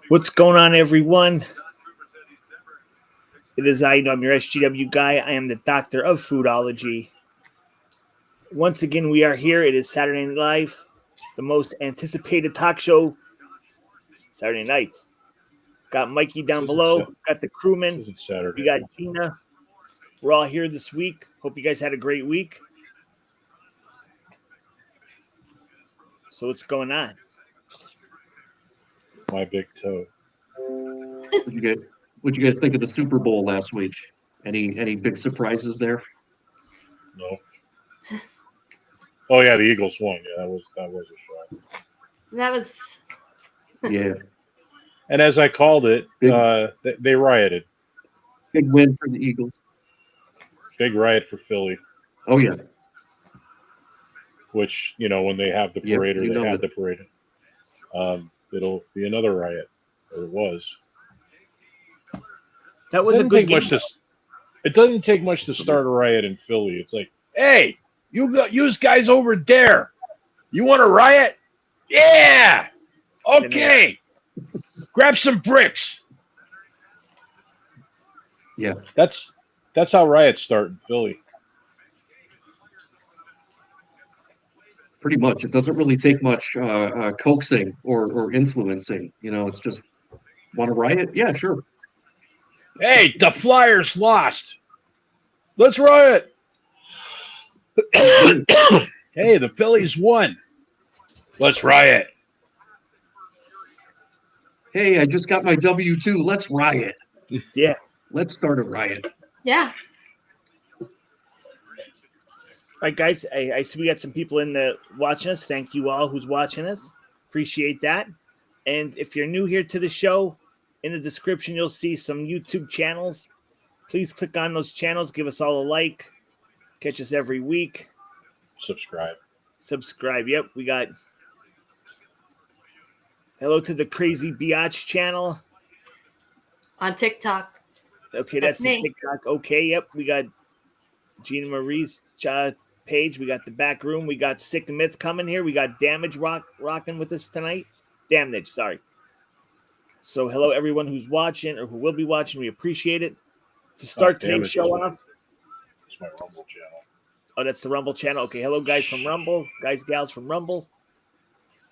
What's going on, everyone? It is I'm your SGW guy. I am the doctor of foodology. Once again, we are here. It is Saturday Night Live, the most anticipated talk show Saturday nights. Got Mikey down below. Got the crewman. We got Gina. We're all here this week. Hope you guys had a great week. So what's going on? My big toe. What'd you guys think of the Super Bowl last week? Any big surprises there? No. Oh yeah, the Eagles won. Yeah, that was a shock. That was. Yeah. And as I called it, they rioted. Big win for the Eagles. Big riot for Philly. Oh yeah. Which, when they have the parade, or they had the parade, it'll be another riot. Or it was. That was a good game. It doesn't take much to start a riot in Philly. It's like, hey, you guys over there, you want to riot? Yeah. Okay. Grab some bricks. Yeah. That's how riots start in Philly. Pretty much. It doesn't really take much coaxing or influencing. It's just, want to riot? Yeah, sure. Hey, the Flyers lost. Let's riot. Hey, the Phillies won. Let's riot. Hey, I just got my W-2. Let's riot. Yeah. Let's start a riot. Yeah. All right, guys. I see we got some people watching us. Thank you all who's watching us. Appreciate that. And if you're new here to the show, in the description, you'll see some YouTube channels. Please click on those channels. Give us all a like. Catch us every week. Subscribe. Yep, we got hello to the Crazy Biatch channel. On TikTok. Okay, that's the TikTok. Okay, yep. We got Gina Marie's page. We got the back room. We got Sick Myth coming here. We got Damage rocking with us tonight. Damnage, sorry. So hello, everyone who's watching or who will be watching. We appreciate it. To start today's show off. It's my Rumble channel. Oh, that's the Rumble channel. Okay, hello, guys from Rumble. Guys, gals from Rumble.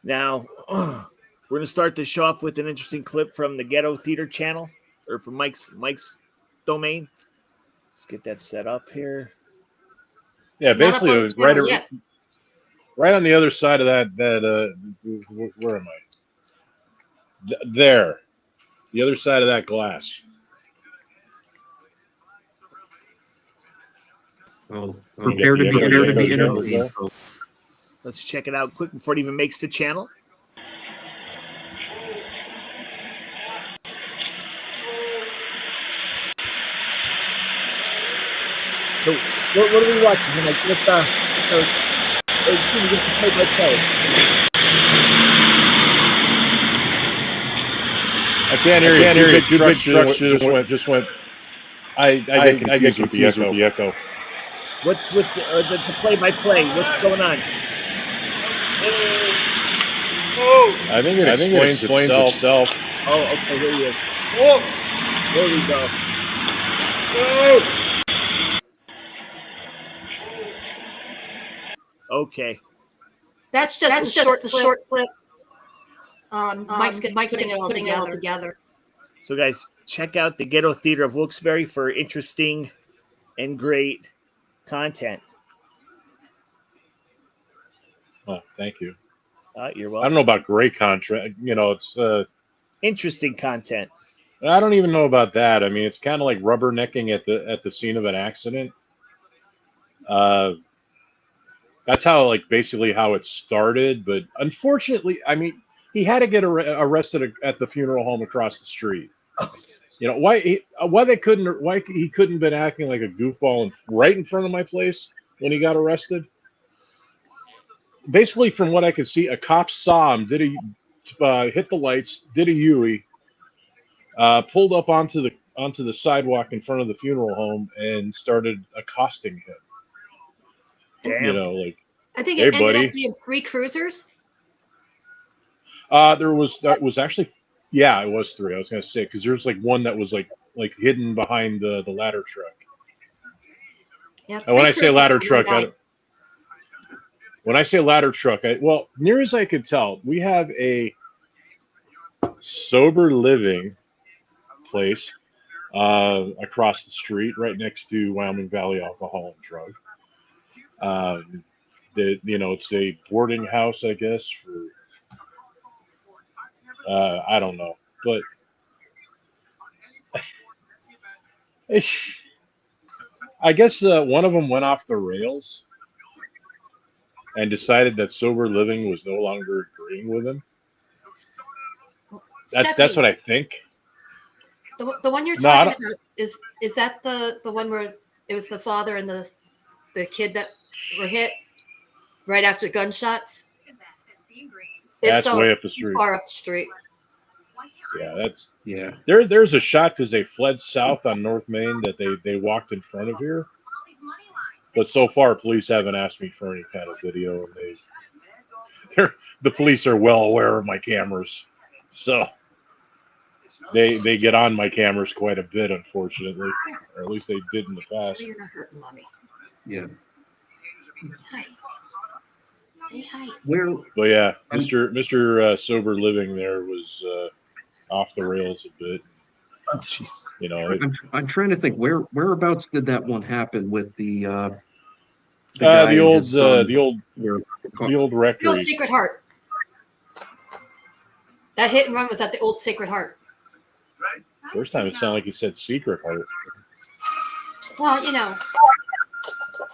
Now, we're going to start the show off with an interesting clip from the Ghetto Theater channel, or from Mike's domain. Let's get that set up here. Yeah, basically, right on the other side of that where am I? There. The other side of that glass. Oh, prepare to be interviewed. Let's check it out quick before it even makes the channel. So, what are we watching? Let's give some play-by-play. I can't hear you. Two big trucks just went. I get confused with the echo. What's with the play-by-play? What's going on? I think it explains itself. Oh, okay, here he is. There we go. Okay. That's just the short clip. Mike's putting it all together. So, guys, check out the Ghetto Theater of Wilkes-Barre for interesting and great content. Oh, thank you. You're welcome. I don't know about great content. It's interesting content. I don't even know about that. I mean, it's kind of like rubbernecking at the scene of an accident. That's basically how it started. But unfortunately, I mean, he had to get arrested at the funeral home across the street. Why he couldn't been acting like a goofball right in front of my place when he got arrested. Basically, from what I could see, a cop saw him, hit the lights, did a U-ey, pulled up onto the sidewalk in front of the funeral home and started accosting him. Damn. I think it ended up being 3 cruisers. That was actually, yeah, it was three. I was gonna say because there's like one that was like hidden behind the ladder truck. Yeah. And when I say ladder One truck, guy. when I say ladder truck, well, near as I could tell, we have a sober living place across the street, right next to Wyoming Valley Alcohol and Drug. It's a boarding house, I guess. For I don't know, but I guess one of them went off the rails and decided that sober living was no longer agreeing with him. That's Stephanie, what I think. the one you're No, I talking don't. about is that the one where it was the father and the kid that were hit right after gunshots? If That's so, way up the it's street. far up the street. Yeah. There's a shot because they fled south on North Main that they walked in front of here. But so far, police haven't asked me for any kind of video, and the police are well aware of my cameras, so they get on my cameras quite a bit, unfortunately, or at least they did in the past. You're not hurting mommy. Yeah. Hi. Say hi. Where? But yeah, Mr. Sober Living there was off the rails a bit. Oh, jeez. I'm trying to think whereabouts did that one happen with the guy the and old his son? the old rectory. The old Sacred Heart. That hit and run was at the old Sacred Heart. First time it sounded like you said Secret Heart. Well,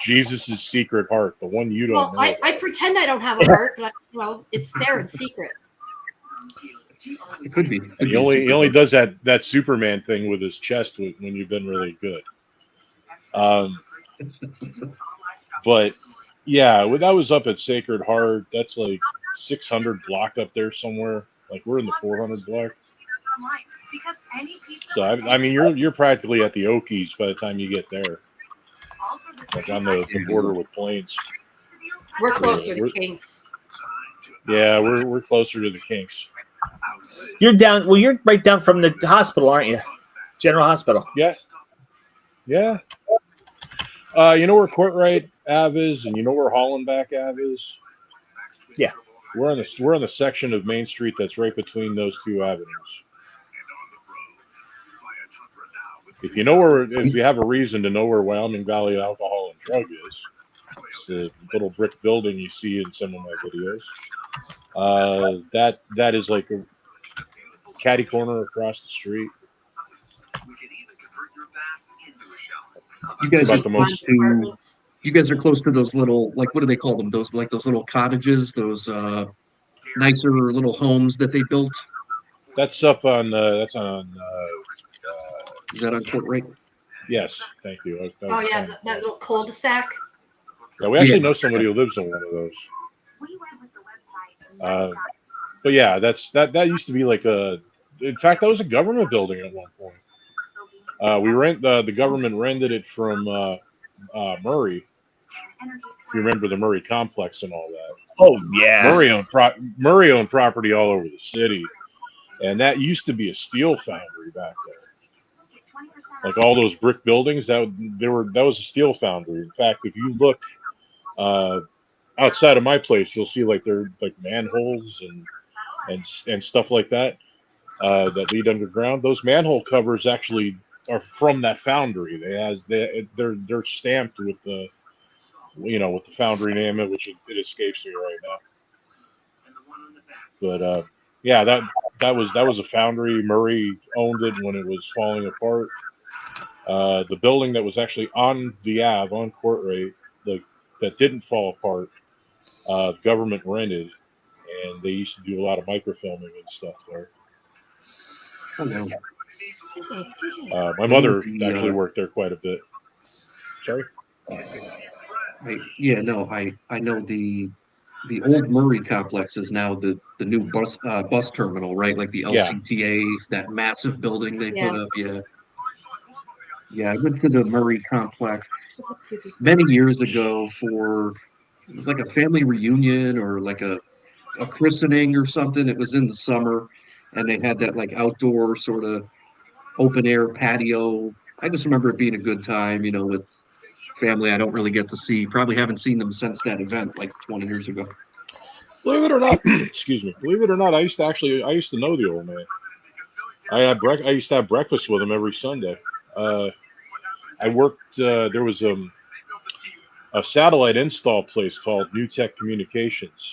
Jesus' Secret Heart, the one you don't know. I pretend I don't have a heart, but it's there in secret. It could be. He only does that Superman thing with his chest when you've been really good. But yeah, that was up at Sacred Heart. That's like 600 block up there somewhere. Like we're in the 400 block. So I mean, you're practically at the Okies by the time you get there. Like on the border with Plains. We're closer to Kings. Yeah, we're closer to the Kinks. You're down. Well, you're right down from the hospital, aren't you? General Hospital. Yeah. You know where Courtright Ave is, and you know where Hollenbach Ave is. Yeah. We're on the section of Main Street that's right between those two avenues. If you have a reason to know where Wyoming Valley Alcohol and Drug is, it's the little brick building you see in some of my videos. That is like a catty corner across the street. You guys are close to those little, like, what do they call them? Those little cottages, those nicer little homes that they built. That's up on. Is that on Courtright? Yes, thank you. That little cul-de-sac. Yeah, we actually know somebody who lives in one of those. But yeah, that used to be like in fact, that was a government building at one point. The government rented it from Murray. If you remember the Murray complex and all that. Oh yeah. Murray owned property all over the city, and that used to be a steel foundry back there. Like all those brick buildings, that was a steel foundry. In fact, if you look outside of my place, you'll see like there like manholes and stuff like that that lead underground. Those manhole covers actually are from that foundry. They're stamped with the with the foundry name, which it escapes me right now. But yeah, that was a foundry. Murray owned it when it was falling apart. The building that was actually on the Ave on Courtright, that didn't fall apart, government rented, and they used to do a lot of microfilming and stuff there. Oh, no. My mother actually worked there quite a bit. Sorry? I know the old Murray complex is now the new bus terminal, right? Like the LCTA, that massive building they put up. Yeah, I went to the Murray complex many years ago it was like a family reunion or like a a christening or something. It was in the summer, and they had that like outdoor sort of open air patio. I just remember it being a good time, with family I don't really get to see. Probably haven't seen them since that event like 20 years ago. Believe it or not, excuse me. Believe it or not, I used to know the old man. I used to have breakfast with him every Sunday. I worked. There was a satellite install place called New Tech Communications,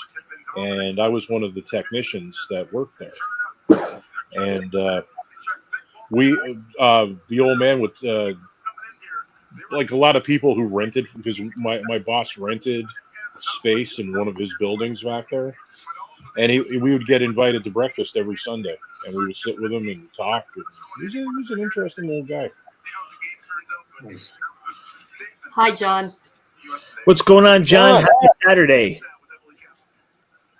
and I was one of the technicians that worked there. And the old man would, like a lot of people who rented, because my boss rented space in one of his buildings back there, and we would get invited to breakfast every Sunday, and we would sit with him and talk. And he was an interesting old guy. Nice. Hi, John. What's going on, John? Happy Saturday.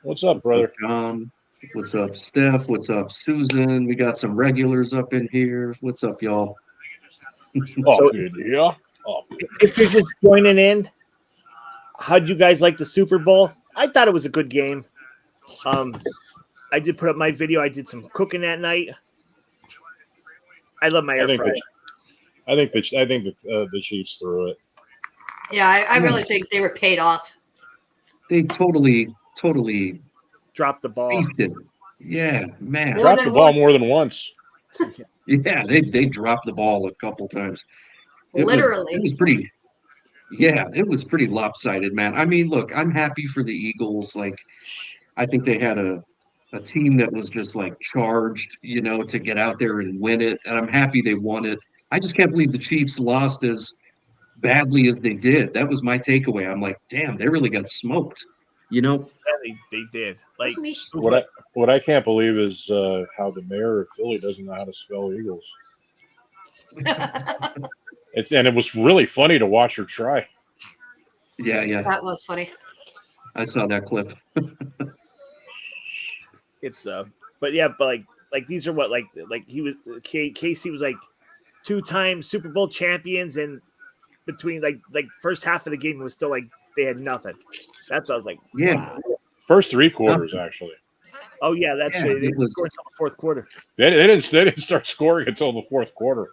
What's up, brother? What's up, John? What's up, Steph? What's up, Susan? We got some regulars up in here. What's up, y'all? Oh, So- good. Yeah. Oh, good. If you're just joining in, how'd you guys like the Super Bowl? I thought it was a good game. I did put up my video. I did some cooking that night. I love my air fryer. I think the Chiefs threw it. Yeah, I really think they were paid off. They totally Drop the ball. beefed it. Yeah, man. More Dropped than the ball once. more than once. Yeah, they dropped the ball a couple times. Literally. It was pretty. Yeah, it was pretty lopsided, man. I mean, look, I'm happy for the Eagles. Like, I think they had a team that was just like charged, to get out there and win it. And I'm happy they won it. I just can't believe the Chiefs lost as badly as they did. That was my takeaway. I'm like, damn, they really got smoked. Yeah, they did. Like, What I can't believe is how the mayor of Philly doesn't know how to spell Eagles. And it was really funny to watch her try. Yeah, That was funny. I saw that clip. it's but like these are what like he was Casey was like 2-time Super Bowl champions, and between like first half of the game it was still like they had nothing. That's what I was like. Yeah. Wow. First 3 quarters, actually. Oh yeah, that's Yeah, right. They it was- scored until the fourth quarter. They didn't start scoring until the fourth quarter.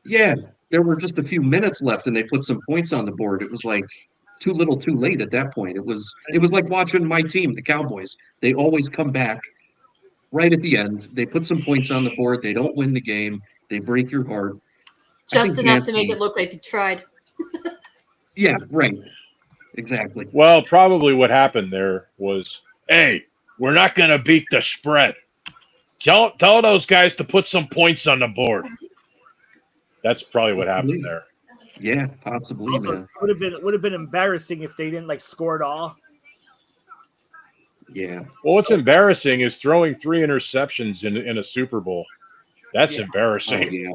Yeah, there were just a few minutes left, and they put some points on the board. It was like too little, too late at that point. It was like watching my team, the Cowboys. They always come back right at the end. They put some points on the board. They don't win the game. They break your heart. I Just think enough to make Jansky- it look like they tried. Yeah, right. Exactly. Well, probably what happened there was, hey, we're not going to beat the spread. Tell those guys to put some points on the board. That's probably what happened there. Yeah, possibly, Also, man. would have been embarrassing if they didn't like score at all. Yeah. Well, what's embarrassing is throwing 3 interceptions in a Super Bowl. That's Yeah. Oh, embarrassing. yeah.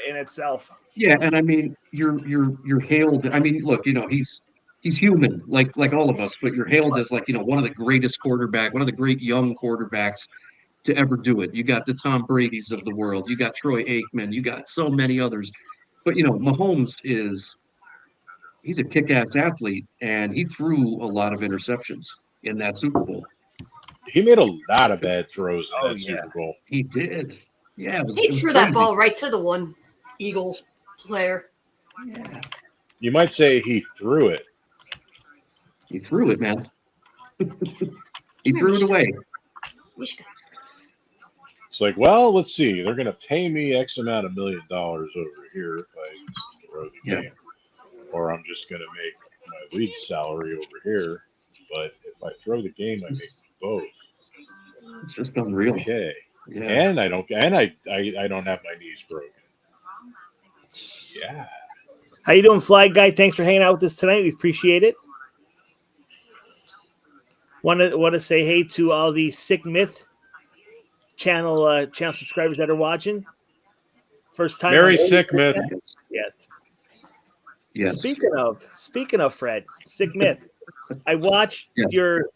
In itself. Yeah, and I mean, you're hailed. I mean, look, he's human, like all of us, but you're hailed as like one of the greatest quarterback, one of the great young quarterbacks to ever do it. You got the Tom Brady's of the world, you got Troy Aikman, you got so many others, but Mahomes he's a kick-ass athlete, and he threw a lot of interceptions in that Super Bowl. He made a lot of bad throws in Oh, that yeah. Super Bowl. He did. Yeah, it was. He it was threw that crazy. ball right to the one Eagles player. Yeah, You might say he threw it. he threw it, man. He threw it away. We should- It's like, well, let's see. They're going to pay me X amount of $1 million over here if I throw the Yeah. game. Or I'm just going to make my league salary over here. But if I throw the game, I make both. It's just unreal. Okay. Yeah. And I don't have my knees broken. Yeah. How you doing, Fly Guy? Thanks for hanging out with us tonight. We appreciate it. Want to say hey to all the Sick Myth channel subscribers that are watching. First time. Very on- sick, myth. Yes. Yes. Speaking of Fred, Sick Myth. I watched Yes. your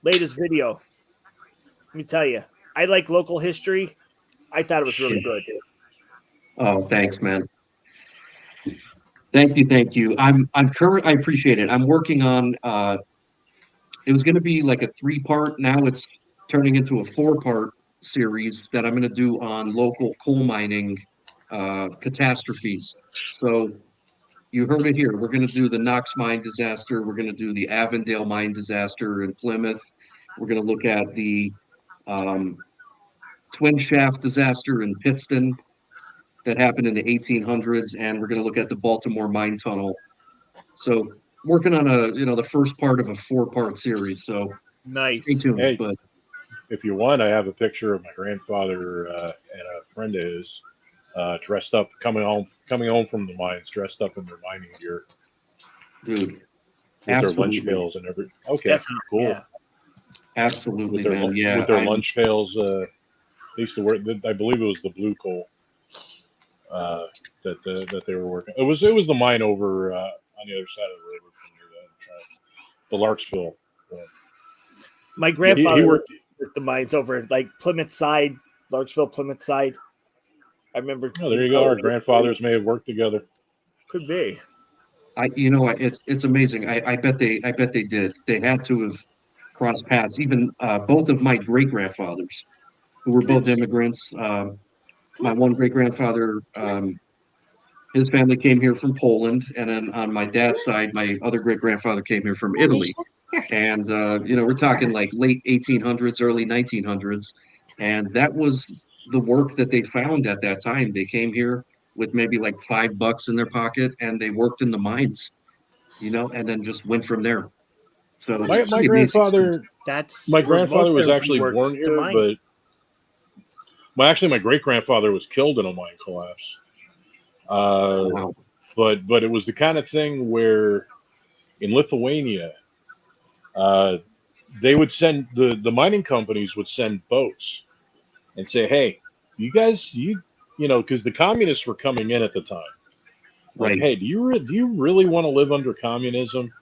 latest video. Let me tell you, I like local history. I thought it was really good. Oh, thanks, man. Thank you. I appreciate it. I'm working on It was going to be like a 3-part. Now it's turning into a 4-part series that I'm going to do on local coal mining catastrophes. So you heard it here. We're going to do the Knox mine disaster. We're going to do the Avondale mine disaster in Plymouth. We're going to look at the twin shaft disaster in Pittston that happened in the 1800s, and we're going to look at the Baltimore mine tunnel. So working on the first part of a 4-part series. So Nice. stay tuned. Hey. But If you want, I have a picture of my grandfather and a friend of his dressed up, coming home from the mines, dressed up in their mining gear, dude, with their lunch absolutely, pails and everything. Okay, Definitely, cool. yeah. absolutely, With their, man. Yeah, with their lunch pails, they used to work. I believe it was the blue coal that they were working. It was the mine over on the other side of the river from the Larksville one. My grandfather he worked. worked the mines over like Plymouth side, Larksville, Plymouth side. I remember. Oh, there you go. Our grandfathers may have worked together. Could be. it's amazing. I bet they did. They had to have crossed paths. Even both of my great grandfathers, who were both immigrants. My one great grandfather, his family came here from Poland, and then on my dad's side, my other great grandfather came here from Italy. And we're talking like late 1800s, early 1900s, and that was the work that they found at that time. They came here with maybe like $5 in their pocket, and they worked in the mines, and then just went from there. So it's My pretty amazing stuff. grandfather. That's My where most grandfather was everyone actually worked, born the here, mine. but actually my great grandfather was killed in a mine collapse. Wow. But it was the kind of thing where in Lithuania, they would send the mining companies would send boats and say, "Hey, you guys, because the communists were coming in at the time. Like, Right. hey, do you really want to live under communism?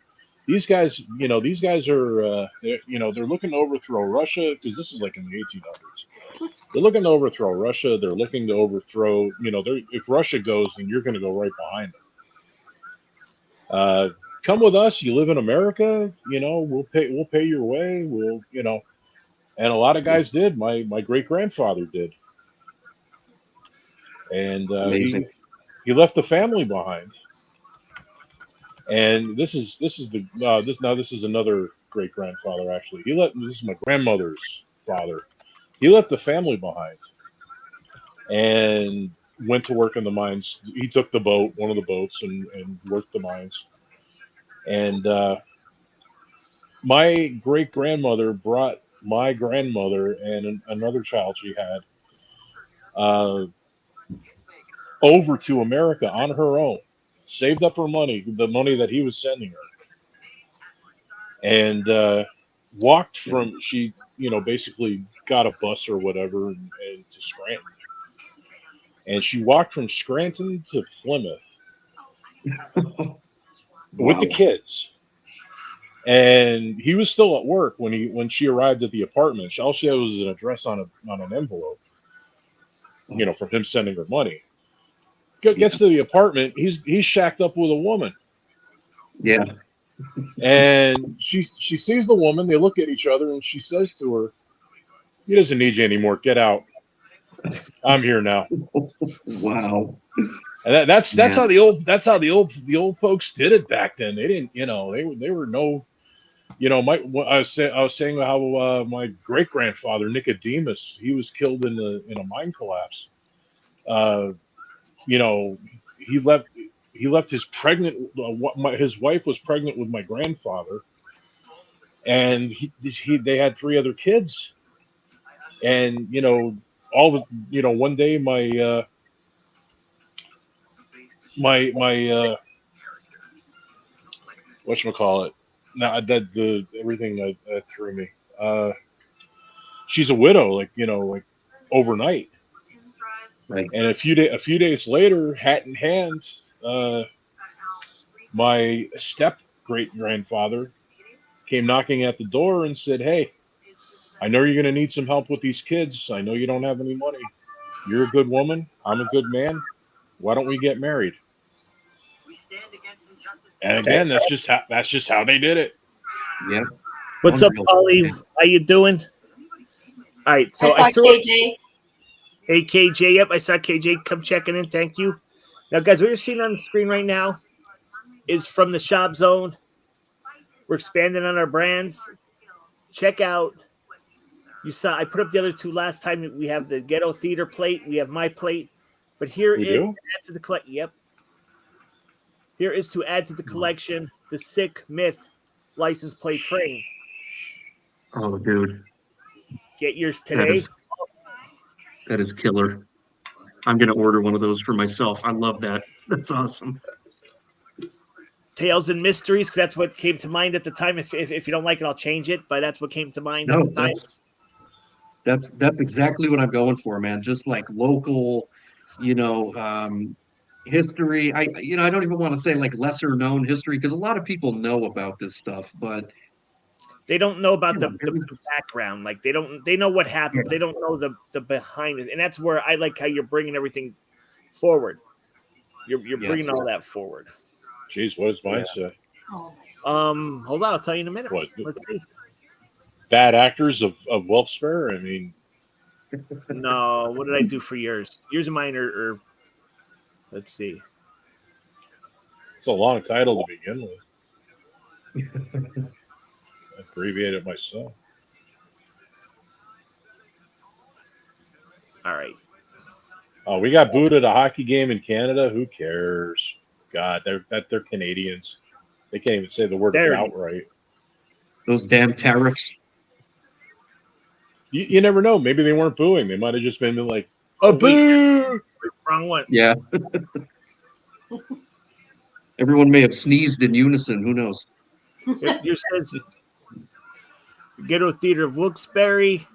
These guys are, they're looking to overthrow Russia, because this is like in the 1800s. They're looking to overthrow Russia. They're looking to overthrow, if Russia goes, then you're going to go right behind them. Come with us. You live in America. We'll pay your way. And a lot of guys did. My great grandfather did, and Amazing. he left the family behind. And this is another great grandfather actually. This is my grandmother's father. He left the family behind and went to work in the mines. He took one of the boats, and worked the mines. And my great grandmother brought my grandmother and another child she had over to America on her own, saved up her money, the money that he was sending her, and walked from, she basically got a bus or whatever and to Scranton, and she walked from Scranton to Plymouth with the Wow. kids. And he was still at work when she arrived at the apartment. All she had was an address on an envelope, from him sending her money. Gets to the apartment, he's shacked up with a woman. Yeah. And she sees the woman. They look at each other, and she says to her, "He doesn't need you anymore. Get out. I'm here now." Wow. And that's how the old folks did it back then. They didn't, they were no, I was saying how my great grandfather Nicodemus, he was killed in a mine collapse. He left his pregnant. His wife was pregnant with my grandfather, and they had 3 other kids. And one day my whatchamacallit, now that everything that threw me. She's a widow, like overnight. Right. And a few days later, hat in hand, my step great grandfather came knocking at the door and said, "Hey, I know you're going to need some help with these kids. I know you don't have any money. You're a good woman. I'm a good man. Why don't we get married?" And again, that's just how they did it. Yeah. What's up, Unreal. Paulie? How you doing? All right, so I saw threw it. KJ. Hey, KJ. Yep, I saw KJ come checking in. Thank you. Now, guys, what you're seeing on the screen right now is from the Shop Zone. We're expanding on our brands. Check out. You saw I put up the other two last time. We have the Ghetto Theater plate. We have my plate. But here We is do? to add to the collection. Yep. Here is to add to the collection the Sick Myth license plate frame. Oh, dude, Get yours today. that is killer. I'm gonna order one of those for myself. I love that. That's awesome. Tales and Mysteries, because that's what came to mind at the time. If you don't like it, I'll change it. But that's what came to mind at No, the time. that's exactly what I'm going for, man. Just like local, history. I don't even want to say like lesser known history because a lot of people know about this stuff, but They don't know about yeah, the background. Like they know what happened, but they don't know the behind it. And that's where I like how you're bringing everything forward. You're bringing all that forward. Jeez, what does mine say? Oh, Hold on, I'll tell you in a minute. What? Let's see. Bad actors of Wilkes-Barre? I mean, No, what did I do for yours? Yours and mine are let's see. it's a long title to begin with. I abbreviated it myself. All right. Oh, we got booed at a hockey game in Canada. Who cares? God, they're Canadians. They can't even say the word There it outright. those damn tariffs. You never know. Maybe they weren't booing. They might have just been like, a Oh, wait. boo! Wrong one. Yeah. Everyone may have sneezed in unison. Who knows? Yours says Ghetto Theater of Wilkes-Barre.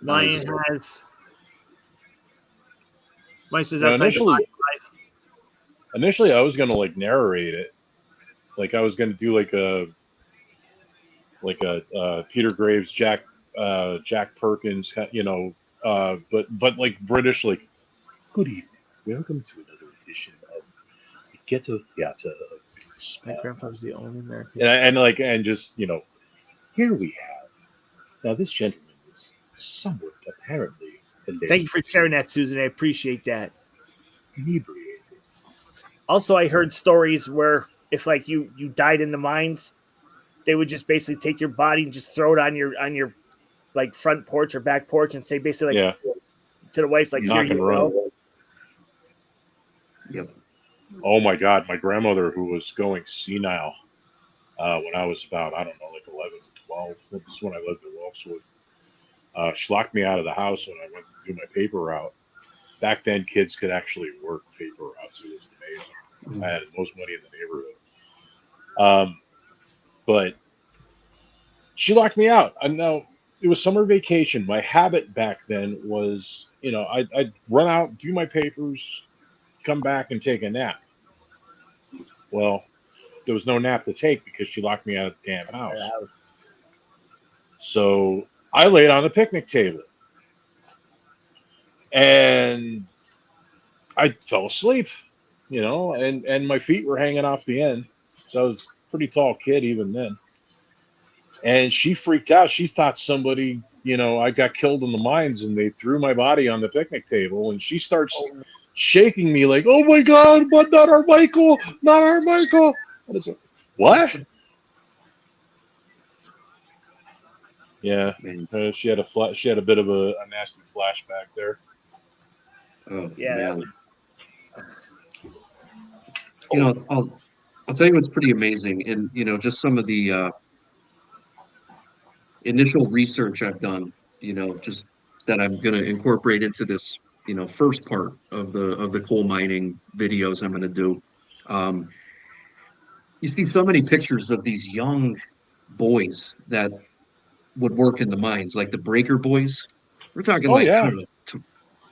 Mine has. Mine says Now, outside initially, I was gonna like narrate it, like I was gonna do like a Peter Graves, Jack Perkins, but like British, like, good evening, welcome to another edition of the Ghetto Theater of my grandfather's the only American. and just here we have now this gentleman is somewhat apparently. Thank you for sharing that, Susan. I appreciate that. Inebriated. Also, I heard stories where if like you died in the mines, they would just basically take your body and just throw it on your like front porch or back porch and say basically like to the wife like knock here and you run. go. Yep. Oh my God, my grandmother, who was going senile when I was about, I don't know, like 11 or 12. This is when I lived in Wolfswood. She locked me out of the house when I went to do my paper route. Back then, kids could actually work paper routes. It was amazing. I had the most money in the neighborhood. But she locked me out. And now it was summer vacation. My habit back then was, I'd run out, do my papers, come back and take a nap. Well, there was no nap to take because she locked me out of the damn house. So I laid on the picnic table and I fell asleep, and my feet were hanging off the end. So I was a pretty tall kid even then. And she freaked out. She thought somebody, I got killed in the mines and they threw my body on the picnic table. And she starts shaking me like, oh my God, but not our Michael, not our Michael. And it's like, what? Yeah, she had a bit of a nasty flashback there. Oh, Yeah. Man. I'll tell you what's pretty amazing, and just some of the initial research I've done, just that I'm going to incorporate into this, first part of the coal mining videos I'm going to do. You see so many pictures of these young boys that would work in the mines, like the breaker boys. We're talking I don't know,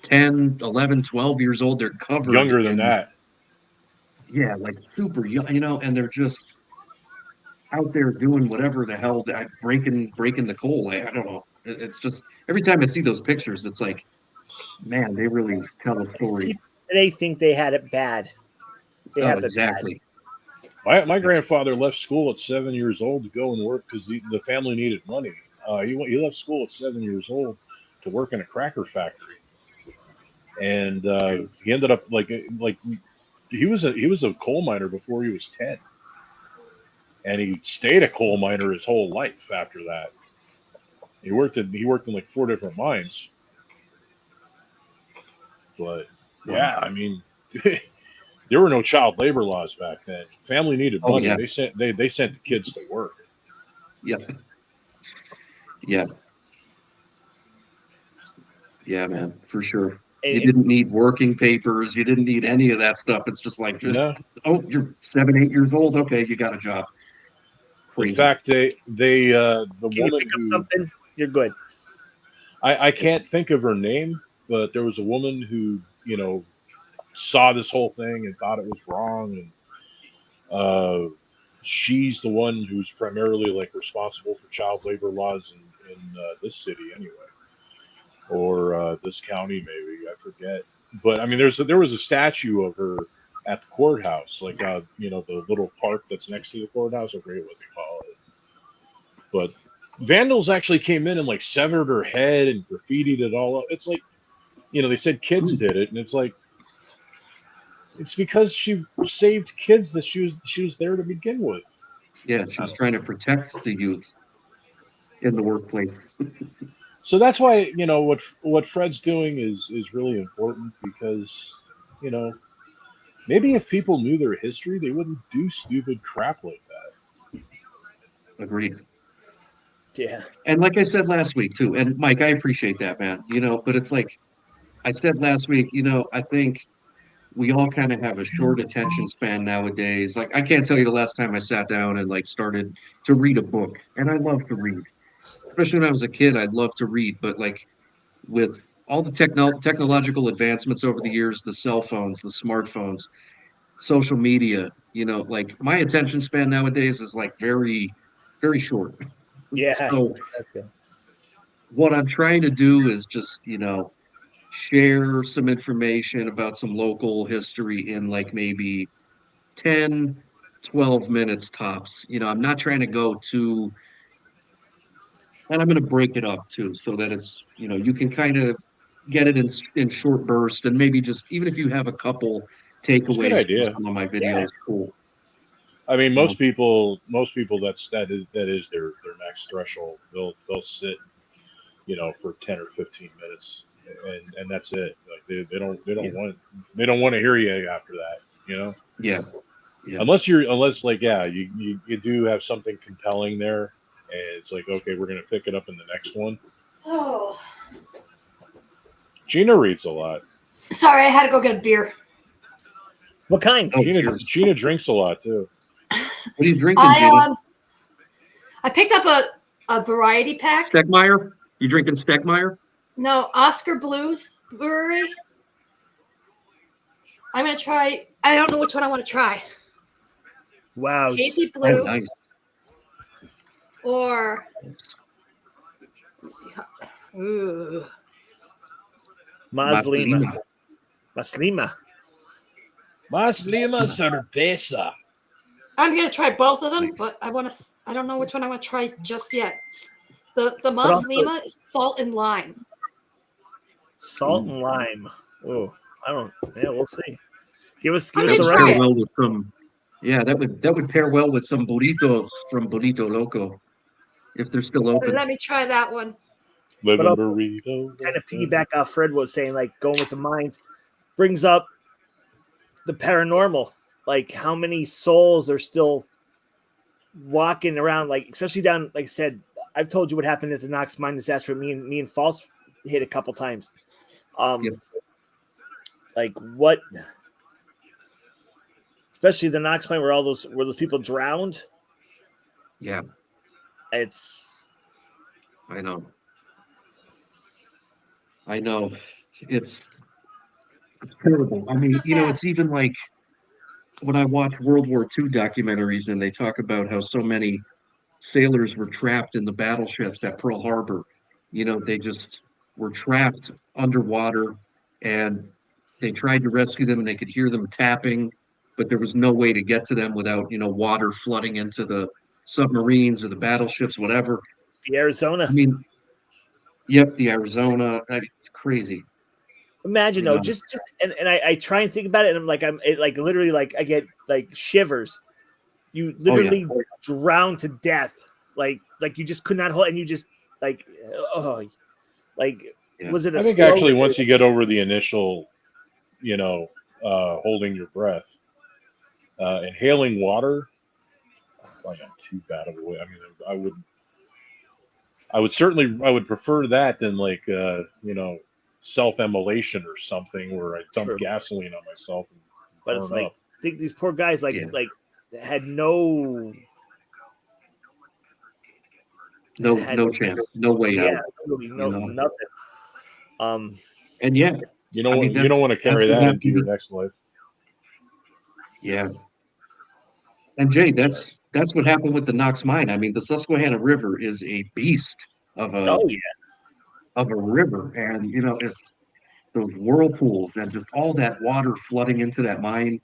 10, 11, 12 years old. They're covered younger than that. Yeah, like super young, and they're just out there doing whatever the hell, breaking the coal. I don't know. It's just every time I see those pictures, it's like, man, they really tell a story. They think they had it bad. They Oh, have exactly. My grandfather left school at 7 years old to go and work because the family needed money. He left school at 7 years old to work in a cracker factory, and he ended up like he was a coal miner before he was 10, and he stayed a coal miner his whole life after that. He worked in like 4 different mines, but yeah, I mean. There were no child labor laws back then. Family needed Oh money. yeah. They sent the kids to work. Yep. Yeah. Yeah, man, for sure. You And didn't need working papers. You didn't need any of that stuff. It's just like, No, oh, you're 7, 8 years old. Okay, you got a job. in Crazy. fact, the can you pick woman up who something? You're good. I can't think of her name, but there was a woman who saw this whole thing and thought it was wrong, and she's the one who's primarily like responsible for child labor laws in this city anyway, or this county maybe, I forget. But I mean, there was a statue of her at the courthouse, like the little park that's next to the courthouse. I forget what they call it. But vandals actually came in and like severed her head and graffitied it all up. It's like, they said kids did it, and it's like it's because she saved kids that she was there to begin with. Yeah, she was trying to protect the youth in the workplace. So that's why what Fred's doing is really important because you know maybe if people knew their history, they wouldn't do stupid crap like that. Agreed. Yeah. And like I said last week too, and Mike, I appreciate that, man. But it's like I said last week, I think we all kind of have a short attention span nowadays. Like I can't tell you the last time I sat down and like started to read a book. And I love to read. Especially when I was a kid, I'd love to read, but like with all the technological advancements over the years, the cell phones, the smartphones, social media, like my attention span nowadays is like very, very short. Yeah. So That's good. what I'm trying to do is just, share some information about some local history in like maybe 10, 12 minutes tops. I'm not trying to go too, and I'm going to break it up too so that it's, you can kind of get it in short bursts, and maybe just even if you have a couple It's a good takeaways from idea. some of my Yeah. videos, cool. I mean, You know, most people that is their next threshold. They'll sit, for 10 or 15 minutes, and that's it. Like Yeah. they don't want to hear you after that. Yeah. Yeah. Unless like you do have something compelling there, and it's like okay, we're gonna pick it up in the next one. Oh, Gina reads a lot. sorry, I had to go get a beer. What kind? Oh, Gina cheers. Gina drinks a lot too. What are you drinking, Gina? I picked up a variety pack. Steckmeyer? You drinking Steckmeyer? No, Oscar Blues Brewery. I'm gonna try. I don't know which one I want to try. Wow. Hazy Oh, Blue nice. or ooh, Maslima. Maslima. Maslima cerveza. I'm gonna try both of them, Nice. but I don't know which one I want to try just yet. The also- Maslima is salt and lime. Salt and lime. Oh, I don't. Yeah, we'll see. Give us I'm the gonna That would try pair it. well with some. Yeah, that would pair well with some burritos from Burrito Loco, if they're still open. Let me try that one. Living also, burrito. kind of piggyback off Fred was saying, like going with the mines brings up the paranormal. Like how many souls are still walking around, like especially down, like I said, I've told you what happened at the Knox mine disaster. Me and False hit a couple times. Yep. Like what, especially the Knox mine where those people drowned. Yeah, It's I know. It's terrible. I mean, it's even like when I watch World War II documentaries and they talk about how so many sailors were trapped in the battleships at Pearl Harbor. They just were trapped underwater and they tried to rescue them and they could hear them tapping, but there was no way to get to them without, water flooding into the submarines or the battleships, whatever. The Arizona. I mean, yep, the Arizona. It's crazy. Imagine though, just and I try and think about it, and I'm like, like literally like I get like shivers. You literally drown to death, like you just could not hold, and you just like was it? I think actually once you get over the initial, holding your breath, inhaling water, probably not too bad of a way. I mean, I would prefer that than like self-immolation or something where I dump gasoline on myself and but it's like up. I think these poor guys like had no chance, no way out. Nothing. And you don't want to carry that into your next life. Yeah. And Jay, that's what happened with the Knox mine. I mean, the Susquehanna River is a beast of a river, and it's those whirlpools and just all that water flooding into that mine,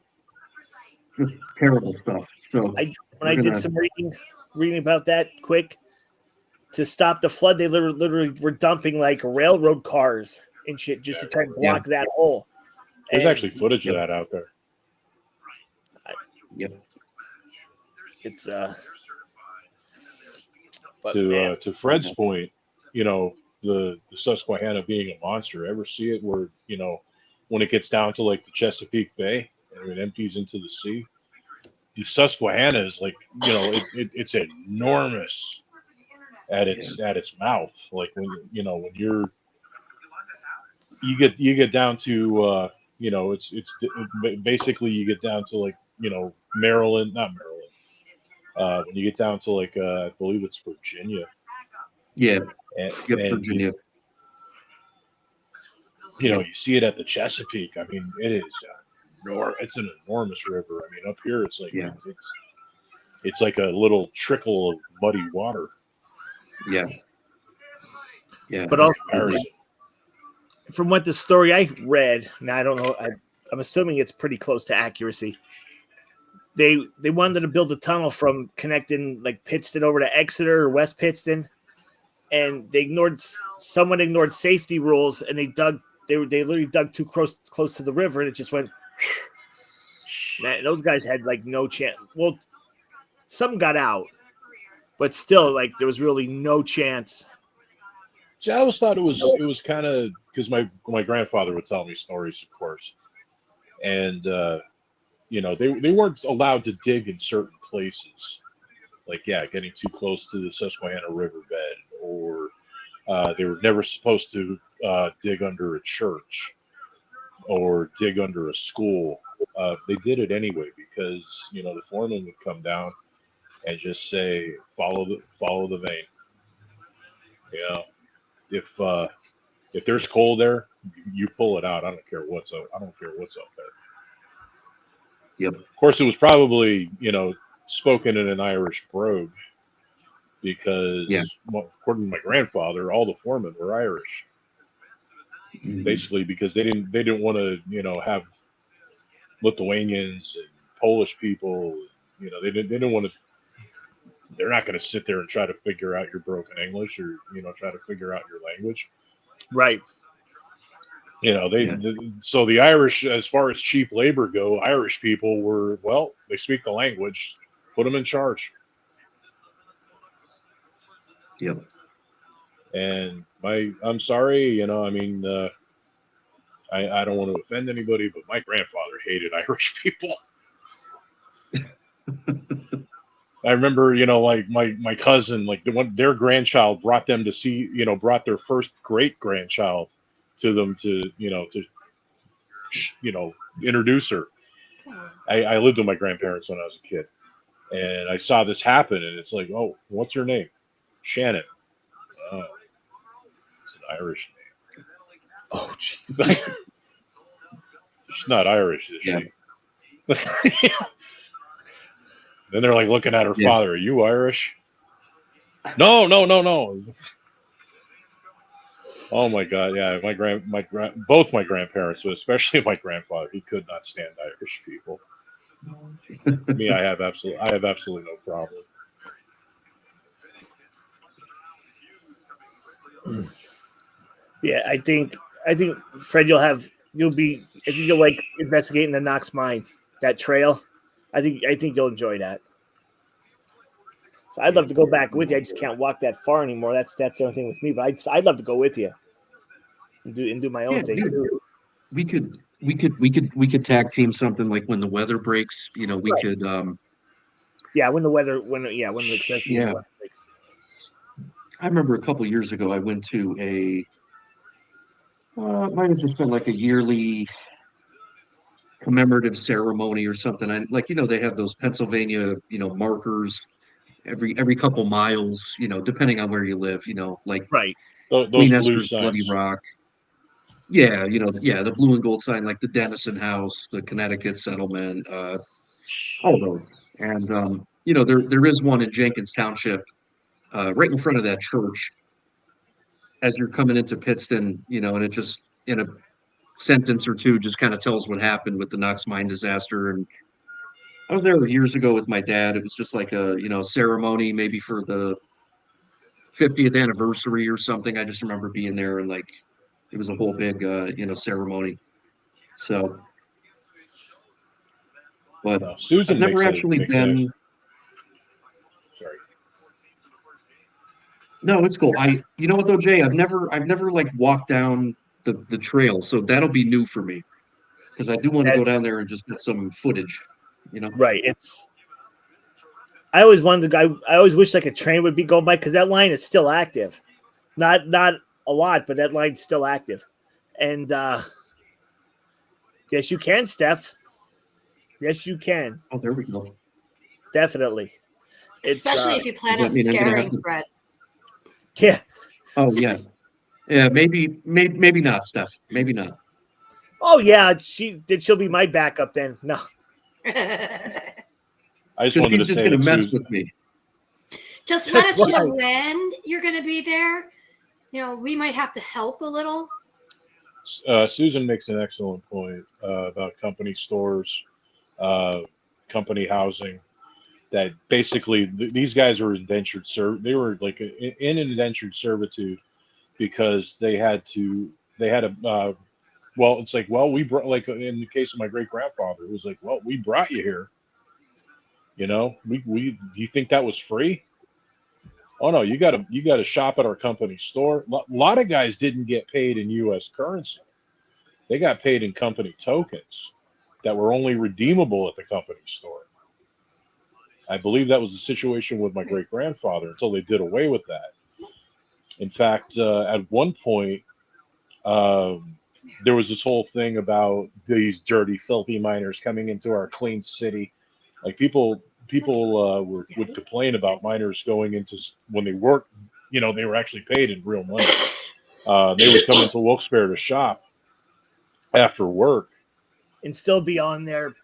just terrible stuff. So when I did some reading about that quick, to stop the flood, they literally were dumping like railroad cars and shit just to try and block that hole. There's actually footage of that out there. Yep. It's to Fred's point, the Susquehanna being a monster. Ever see it where when it gets down to like the Chesapeake Bay and it empties into the sea, the Susquehanna is like it's enormous at its mouth. Like when when you get down to it's basically you get down to like Maryland, not Maryland. When you get down to like I believe it's Virginia. Yeah. And Virginia. You see it at the Chesapeake. I mean, it is it's an enormous river. I mean, up here it's like it's like a little trickle of muddy water. Yeah. Yeah. But also, from what the story I read, now I don't know, I'm assuming it's pretty close to accuracy. They wanted to build a tunnel from connecting like Pittston over to Exeter or West Pittston, and someone ignored safety rules, and they literally dug too close to the river, and it just went. Man, those guys had like no chance. Well, some got out, but still, like there was really no chance. See, I always thought it was kind of because my grandfather would tell me stories, of course, and they weren't allowed to dig in certain places, like getting too close to the Susquehanna riverbed, or they were never supposed to dig under a church or dig under a school. They did it anyway because the foreman would come down and just say follow the vein. If there's coal there, you pull it out. I don't care what's up there. Yep. Of course, it was probably spoken in an Irish brogue because according to my grandfather, all the foremen were Irish. Mm-hmm. Basically, because they didn't want to have Lithuanians and Polish people. They didn't want to. They're not going to sit there and try to figure out your broken English or try to figure out your language. Right. So the Irish, as far as cheap labor go, Irish people were, they speak the language, put them in charge. Yep. And I'm sorry, I don't want to offend anybody, but my grandfather hated Irish people. I remember, like my cousin, like their grandchild brought them to see, brought their first great grandchild to them to introduce her. I lived with my grandparents when I was a kid, and I saw this happen, and it's like, oh, what's her name? Shannon. Oh, it's an Irish name. Oh, jeez. She's not Irish, is she? Then they're like looking at her father. Are you Irish? No. Oh my God, yeah. Both my grandparents, but especially my grandfather, he could not stand Irish people. Me, I have absolutely no problem. Yeah, I think Fred, I think you'll like investigating the Knox mine, that trail. I think you'll enjoy that. So I'd love to go back with you. I just can't walk that far anymore. That's the only thing with me. But I'd love to go with you and do my own Yeah, thing dude, too. we could tag team something like when the weather breaks. We Right. could Yeah, when the weather when especially when the yeah. weather breaks. I remember a couple years ago I went to it might have just been like a yearly commemorative ceremony or something. I like they have those Pennsylvania markers every couple miles, depending on where you live, like Right. Those Queen blue Esther's Bloody signs. Rock. Yeah, yeah, the blue and gold sign, like the Denison House, the Connecticut settlement, all those. And there is one in Jenkins Township, right in front of that church as you're coming into Pittston, and it just in a sentence or two just kind of tells what happened with the Knox mine disaster. And I was there years ago with my dad. It was just like a ceremony, maybe for the 50th anniversary or something. I just remember being there and like it was a whole big ceremony. So, but No, I've Susan never actually makes an been. sorry. No, it's cool. You know what though, Jay? I've never like walked down the trail, so that'll be new for me because I do want to That go down there and just get some footage. You know. right. It's I always wanted to go. I always wish like a train would be going by because that line is still active. Not a lot, but that line's still active. And yes, you can, Steph. Yes, you can. Oh, there we go. Definitely. It's Especially if you Does plan that on mean I'm gonna have scaring to? Fred. yeah. Oh yeah, yeah. Maybe not, Steph. Maybe not. Oh yeah, she'll be my backup then. No. I just Because wanted she's to just say gonna that mess Susan, with me. Just let That's us know why. when you're going to be there. We might have to help a little. Susan makes an excellent point about company stores, uh, company housing. That basically these guys were indentured They were like in indentured servitude because they had a well, it's like, well, we brought, like in the case of my great grandfather, it was like, well, we brought you here. We you think that was free? Oh no, you gotta shop at our company store. A lot of guys didn't get paid in U.S. currency. They got paid in company tokens that were only redeemable at the company store. I believe that was the situation with my great grandfather until they did away with that. In fact, at one point, um, there was this whole thing about these dirty, filthy miners coming into our clean city. Like people would complain about miners going into when they worked. They were actually paid in real money. They would come into Wilkes-Barre to shop after work. And still be on there.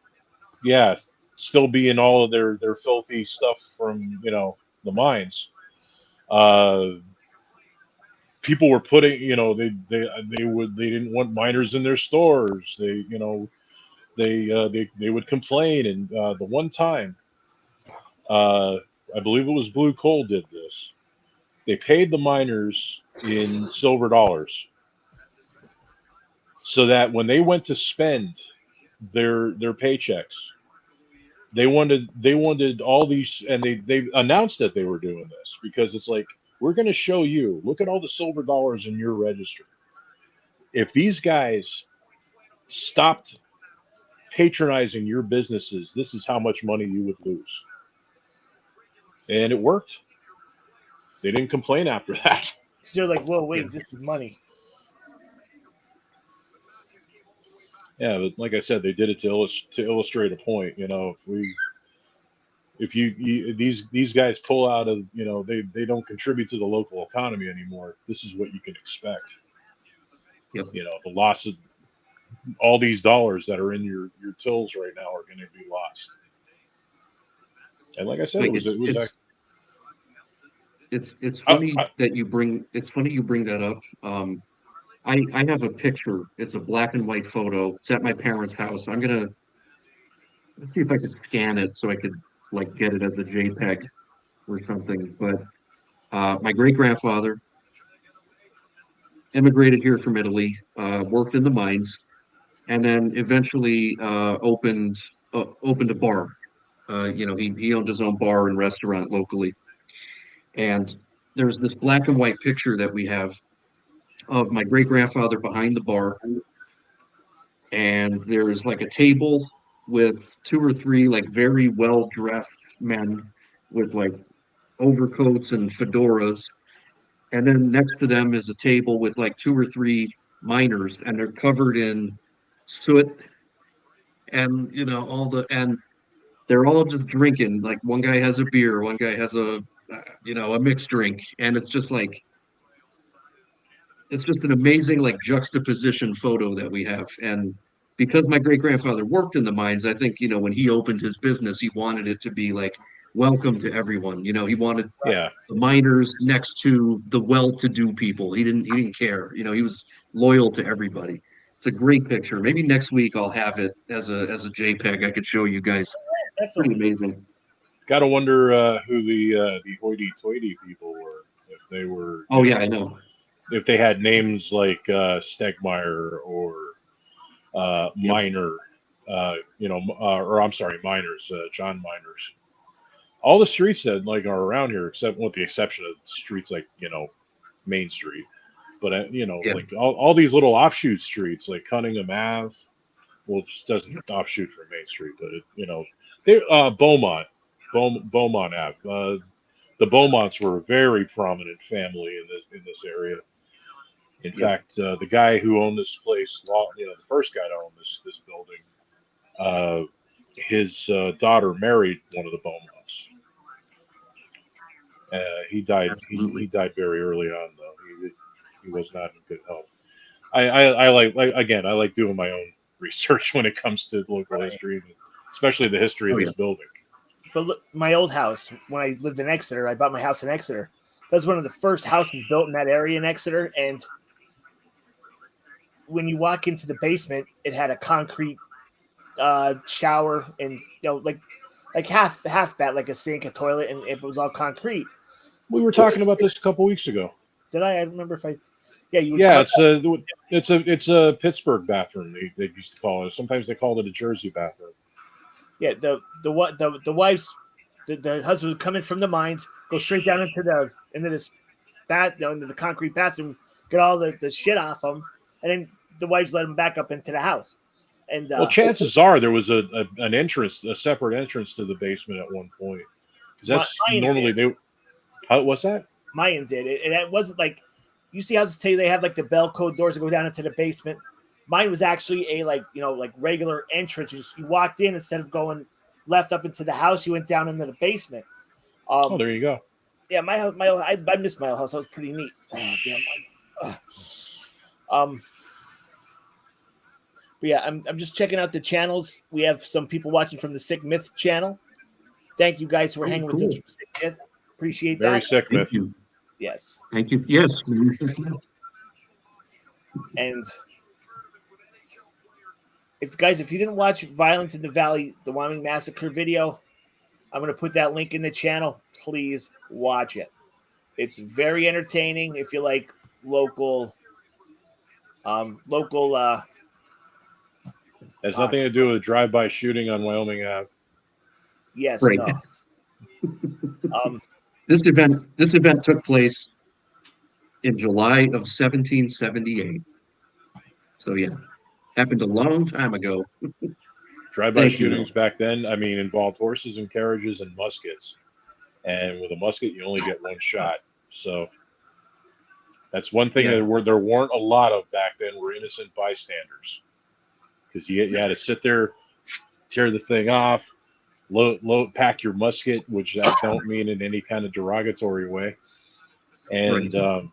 Yeah, still being all of their filthy stuff from the mines. Uh, People were putting they didn't want miners in their stores. They would complain, and the one time uh, I believe it was Blue Coal did this. They paid the miners in silver dollars so that when they went to spend their paychecks, they wanted all these, and they announced that they were doing this because it's like, we're going to show you, look at all the silver dollars in your register. If these guys stopped patronizing your businesses, this is how much money you would lose. And it worked. They didn't complain after that. Because they're like, whoa, Yeah. wait, this is money. Yeah, but like I said, they did it to illustrate a point. If these guys pull out of, they don't contribute to the local economy anymore. This is what you can expect. Yep. The loss of all these dollars that are in your tills right now are going to be lost. And like I said, Like it was it's I, funny I, that you bring that up. I have a picture. It's a black and white photo. It's at my parents' house. Let's see if I could scan it so I could like get it as a JPEG or something. But my great grandfather immigrated here from Italy, worked in the mines, and then eventually opened a bar. He owned his own bar and restaurant locally. And there's this black and white picture that we have of my great grandfather behind the bar, and there's like a table with two or three like very well dressed men with like overcoats and fedoras, and then next to them is a table with like two or three miners, and they're covered in soot and and they're all just drinking. Like one guy has a beer, one guy has a mixed drink, and it's just an amazing like juxtaposition photo that we have. And because my great grandfather worked in the mines, I think when he opened his business, he wanted it to be like welcome to everyone. He wanted Yeah. the miners next to the well-to-do people. He didn't care. He was loyal to everybody. It's a great picture. Maybe next week I'll have it as a JPEG I could show you guys. Pretty Definitely. amazing. Gotta wonder who the hoity-toity people were. If they were. Oh yeah, I know. If they had names like Stegmeyer or Yep. Miner, or I'm sorry, Miners, John Miners. All the streets that like are around here, except with the exception of streets like Main Street, but Yeah. like all these little offshoot streets like Cunningham Ave, well, it just doesn't offshoot from Main Street, but they Beaumont Ave. The Beaumonts were a very prominent family in this area. In Yep. fact, the guy who owned this place, the first guy to own this building, his daughter married one of the Beaumonts. He died. He Absolutely. died very early on, though. He was not in good health. I like doing my own research when it comes to local history, especially the history of Oh, this yeah. building. But look, my old house, when I lived in Exeter, I bought my house in Exeter. That was one of the first houses built in that area in Exeter. And when you walk into the basement, it had a concrete shower and like half bat, like a sink, a toilet, and it was all concrete. We were talking about this a couple weeks ago. Did I? I remember if I. Yeah, you would. Yeah, cut it's a Pittsburgh bathroom. They used to call it. Sometimes they called it a Jersey bathroom. Yeah, the wives, the husband would come in from the mines, go straight down into this into the concrete bathroom, get all the shit off them, and then the wives let him back up into the house. And Well, chances are there was an entrance, a separate entrance to the basement at one point. Because that's Mine normally did. what's that? Mine did it, and it wasn't like you see houses today. They have like the bell code doors that go down into the basement. Mine was actually a like regular entrance. You walked in instead of going left up into the house, you went down into the basement. Oh, there you go. Yeah, I missed my old house. That was pretty neat. Oh, damn. But yeah, I'm just checking out the channels. We have some people watching from the Sick Myth channel. Thank you guys for hanging with us from Sick Myth. Appreciate Very that. sick myth. Thank you. Yes. Thank you. Yes. And guys, if you didn't watch Violence in the Valley, the Wyoming Massacre video, I'm going to put that link in the channel. Please watch it. It's very entertaining if you like local. Has nothing to do with a drive-by shooting on Wyoming Ave. Yes, Right. no. This event took place in July of 1778. So yeah, happened a long time ago. Drive-by Thank you, shootings back then, involved horses and carriages and muskets. And with a musket, you only get one shot. So that's one thing Yeah. that there weren't a lot of back then were innocent bystanders. Because you had to sit there, tear the thing off, pack your musket, which I don't mean in any kind of derogatory way. And, Right.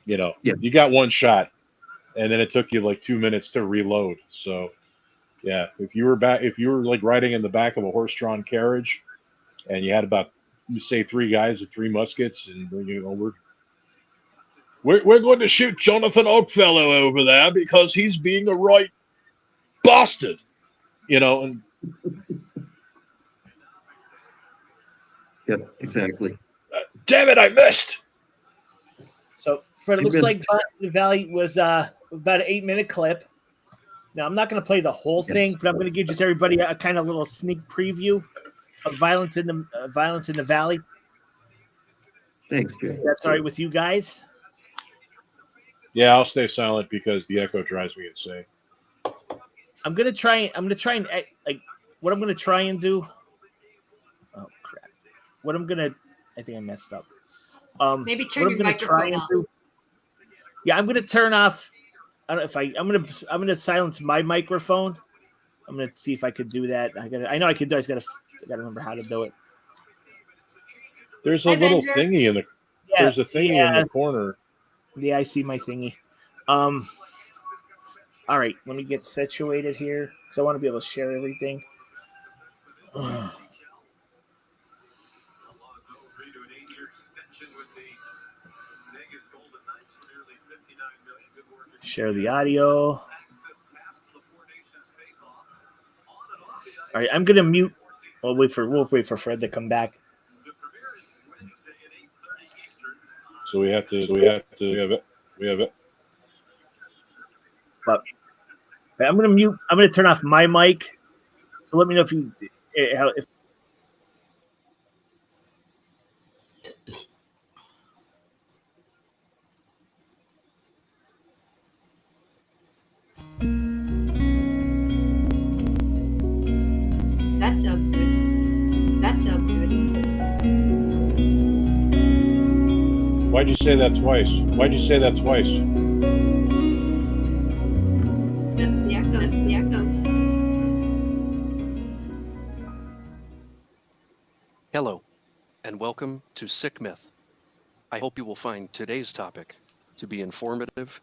Yeah. You got one shot, and then it took you like 2 minutes to reload. So, yeah, if you were like riding in the back of a horse-drawn carriage, and you had about, say, 3 guys with 3 muskets, and we're going to shoot Jonathan Oakfellow over there because he's being a right bastard, and Yep, exactly. damn it, I missed. So, Fred, it I looks missed. like Boston Valley was about an 8-minute clip. Now, I'm not going to play the whole thing, but I'm going to give just everybody a kind of little sneak preview of Violence in the Valley. Thanks, Jay. If that's all right with you guys. Yeah, I'll stay silent because the echo drives me insane. I'm gonna try and like what I'm gonna try and do. Oh crap! I think I messed up. Maybe turn what I'm your gonna try microphone and off. do. Yeah, I'm gonna turn off. I don't know if I'm gonna silence my microphone. I'm gonna see if I could do that. I know I could do. I gotta remember how to do it. There's a Hi, little Benjer. thingy in the. Yeah, There's a thingy in the corner. Yeah, I see my thingy. All right, let me get situated here because I want to be able to share everything. Share the audio. All right, I'm gonna mute. We'll wait for Fred to come back. So we have it. But I'm gonna mute. I'm gonna turn off my mic. So let me know if you if That sounds good. That sounds good. Why'd you say that twice? That's the echo. That's the echo. Hello, and welcome to Sick Myth. I hope you will find today's topic to be informative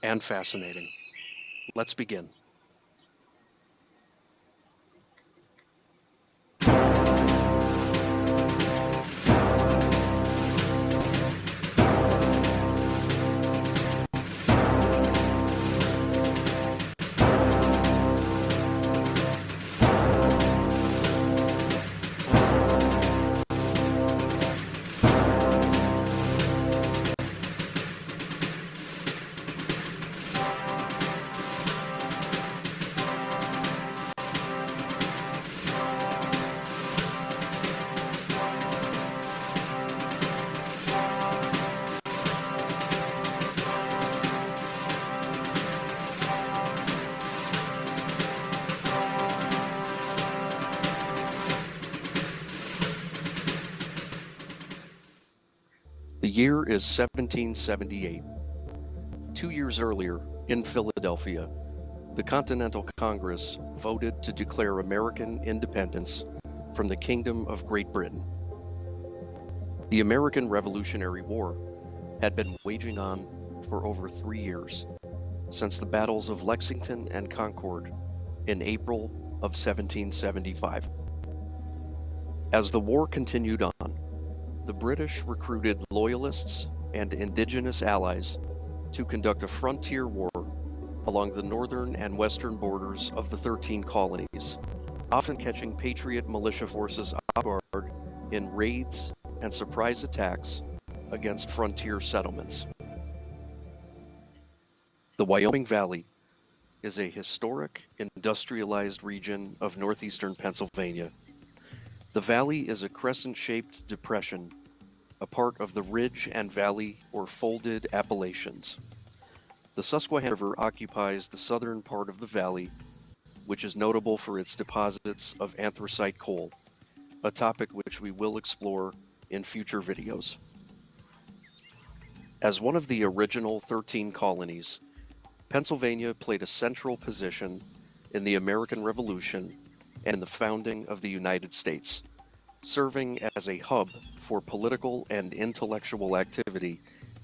and fascinating. Let's begin. The year is 1778. 2 years earlier, in Philadelphia, the Continental Congress voted to declare American independence from the Kingdom of Great Britain. The American Revolutionary War had been waging on for over 3 years, since the battles of Lexington and Concord in April of 1775. As the war continued on, the British recruited loyalists and indigenous allies to conduct a frontier war along the northern and western borders of the 13 colonies, often catching Patriot militia forces off guard in raids and surprise attacks against frontier settlements. The Wyoming Valley is a historic, industrialized region of northeastern Pennsylvania. The valley is a crescent-shaped depression, a part of the Ridge and Valley or Folded Appalachians. The Susquehanna River occupies the southern part of the valley, which is notable for its deposits of anthracite coal, a topic which we will explore in future videos. As one of the original 13 colonies, Pennsylvania played a central position in the American Revolution and in the founding of the United States, serving as a hub for political and intellectual activity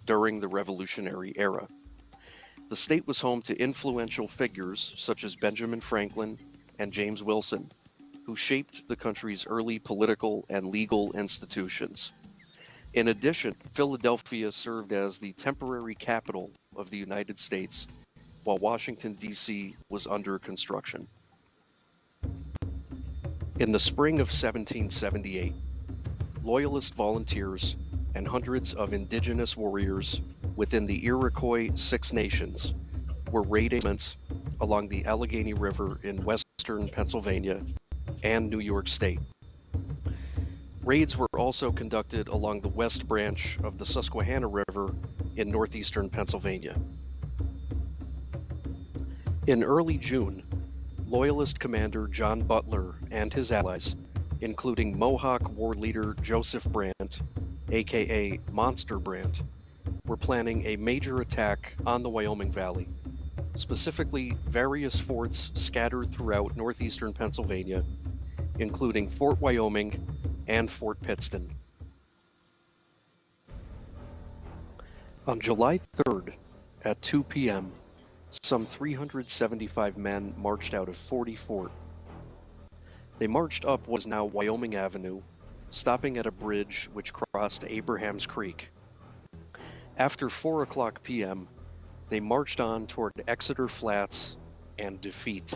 during the Revolutionary era. The state was home to influential figures such as Benjamin Franklin and James Wilson, who shaped the country's early political and legal institutions. In addition, Philadelphia served as the temporary capital of the United States while Washington, D.C. was under construction. In the spring of 1778, Loyalist volunteers and hundreds of indigenous warriors within the Iroquois Six Nations were raiding along the Allegheny River in western Pennsylvania and New York State. Raids were also conducted along the west branch of the Susquehanna River in northeastern Pennsylvania. In early June, Loyalist commander John Butler and his allies, including Mohawk war leader Joseph Brant, aka Monster Brant, were planning a major attack on the Wyoming Valley, specifically various forts scattered throughout northeastern Pennsylvania, including Fort Wyoming and Fort Pittston. On July 3rd, at 2 p.m., some 375 men marched out of 40 Fort. They marched up what is now Wyoming Avenue, stopping at a bridge which crossed Abraham's Creek. After 4 o'clock p.m., they marched on toward Exeter Flats and Defeat.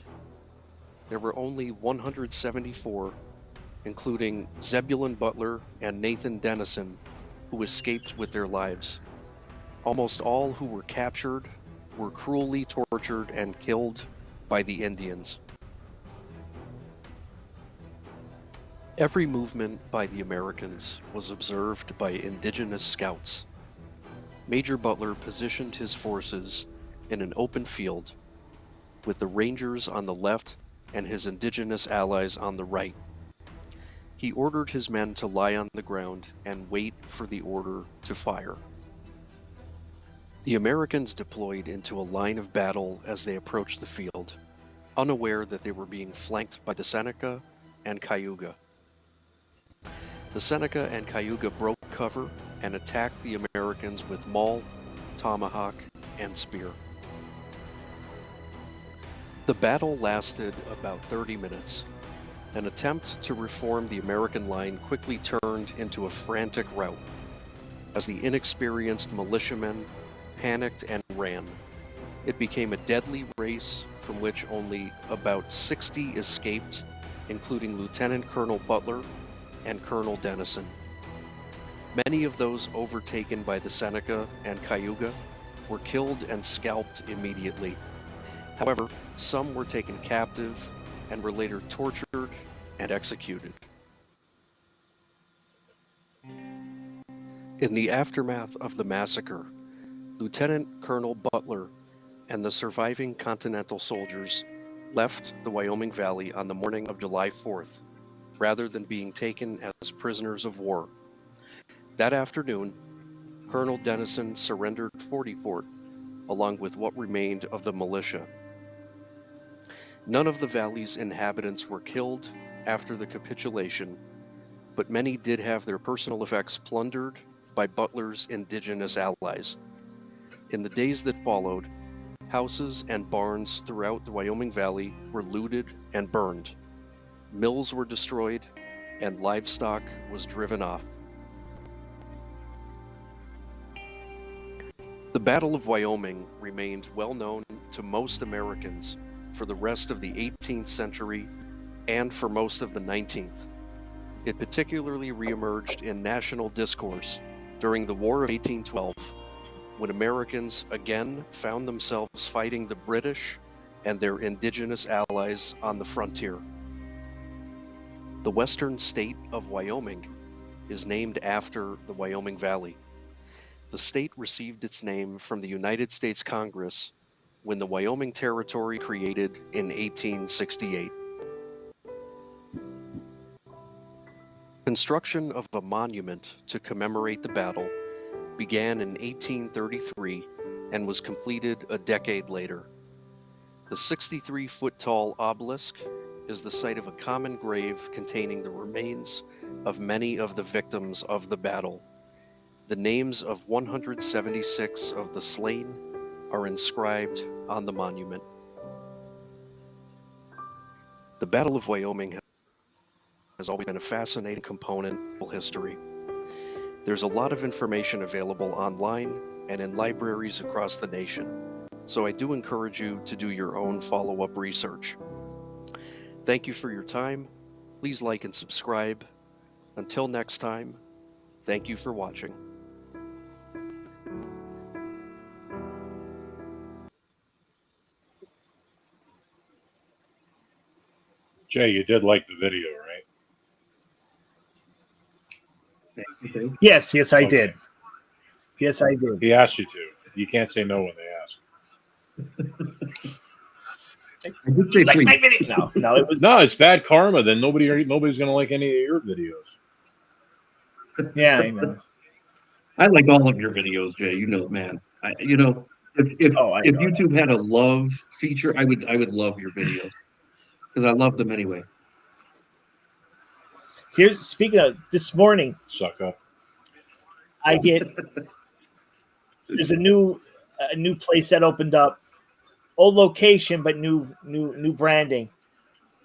There were only 174, including Zebulon Butler and Nathan Dennison, who escaped with their lives. Almost all who were captured were cruelly tortured and killed by the Indians. Every movement by the Americans was observed by indigenous scouts. Major Butler positioned his forces in an open field, with the Rangers on the left and his indigenous allies on the right. He ordered his men to lie on the ground and wait for the order to fire. The Americans deployed into a line of battle as they approached the field, unaware that they were being flanked by the Seneca and Cayuga. The Seneca and Cayuga broke cover and attacked the Americans with maul, tomahawk, and spear. The battle lasted about 30 minutes. An attempt to reform the American line quickly turned into a frantic rout, as the inexperienced militiamen panicked and ran. It became a deadly race from which only about 60 escaped, including Lieutenant Colonel Butler and Colonel Dennison. Many of those overtaken by the Seneca and Cayuga were killed and scalped immediately. However, some were taken captive and were later tortured and executed. In the aftermath of the massacre, Lieutenant Colonel Butler and the surviving Continental soldiers left the Wyoming Valley on the morning of July 4th, rather than being taken as prisoners of war. That afternoon, Colonel Dennison surrendered 40 Fort, along with what remained of the militia. None of the valley's inhabitants were killed after the capitulation, but many did have their personal effects plundered by Butler's indigenous allies. In the days that followed, houses and barns throughout the Wyoming Valley were looted and burned. Mills were destroyed, and livestock was driven off. The Battle of Wyoming remained well known to most Americans for the rest of the 18th century and for most of the 19th. It particularly reemerged in national discourse during the War of 1812, when Americans again found themselves fighting the British and their indigenous allies on the frontier. The western state of Wyoming is named after the Wyoming Valley. The state received its name from the United States Congress when the Wyoming Territory created in 1868. Construction of a monument to commemorate the battle began in 1833 and was completed a decade later. The 63-foot-tall obelisk is the site of a common grave containing the remains of many of the victims of the battle. The names of 176 of the slain are inscribed on the monument. The Battle of Wyoming has always been a fascinating component of history. There's a lot of information available online and in libraries across the nation. so I do encourage you to do your own follow-up research. Thank you for your time. Please like and subscribe. Until next time, thank you for watching. Jay, you did like the video, right? Yes, I Okay. did. Yes, I did. He asked you to. You can't say no when they ask. I did say Like please. my video. No, it was. No, it's bad karma. Then nobody's gonna like any of your videos. Yeah, I know. I like all of your videos, Jay. You know, man. If Oh, I know YouTube had a love feature, I would love your videos because I love them anyway. Here's speaking of this morning, Suck up. I get there's a new place that opened up, old location but new branding,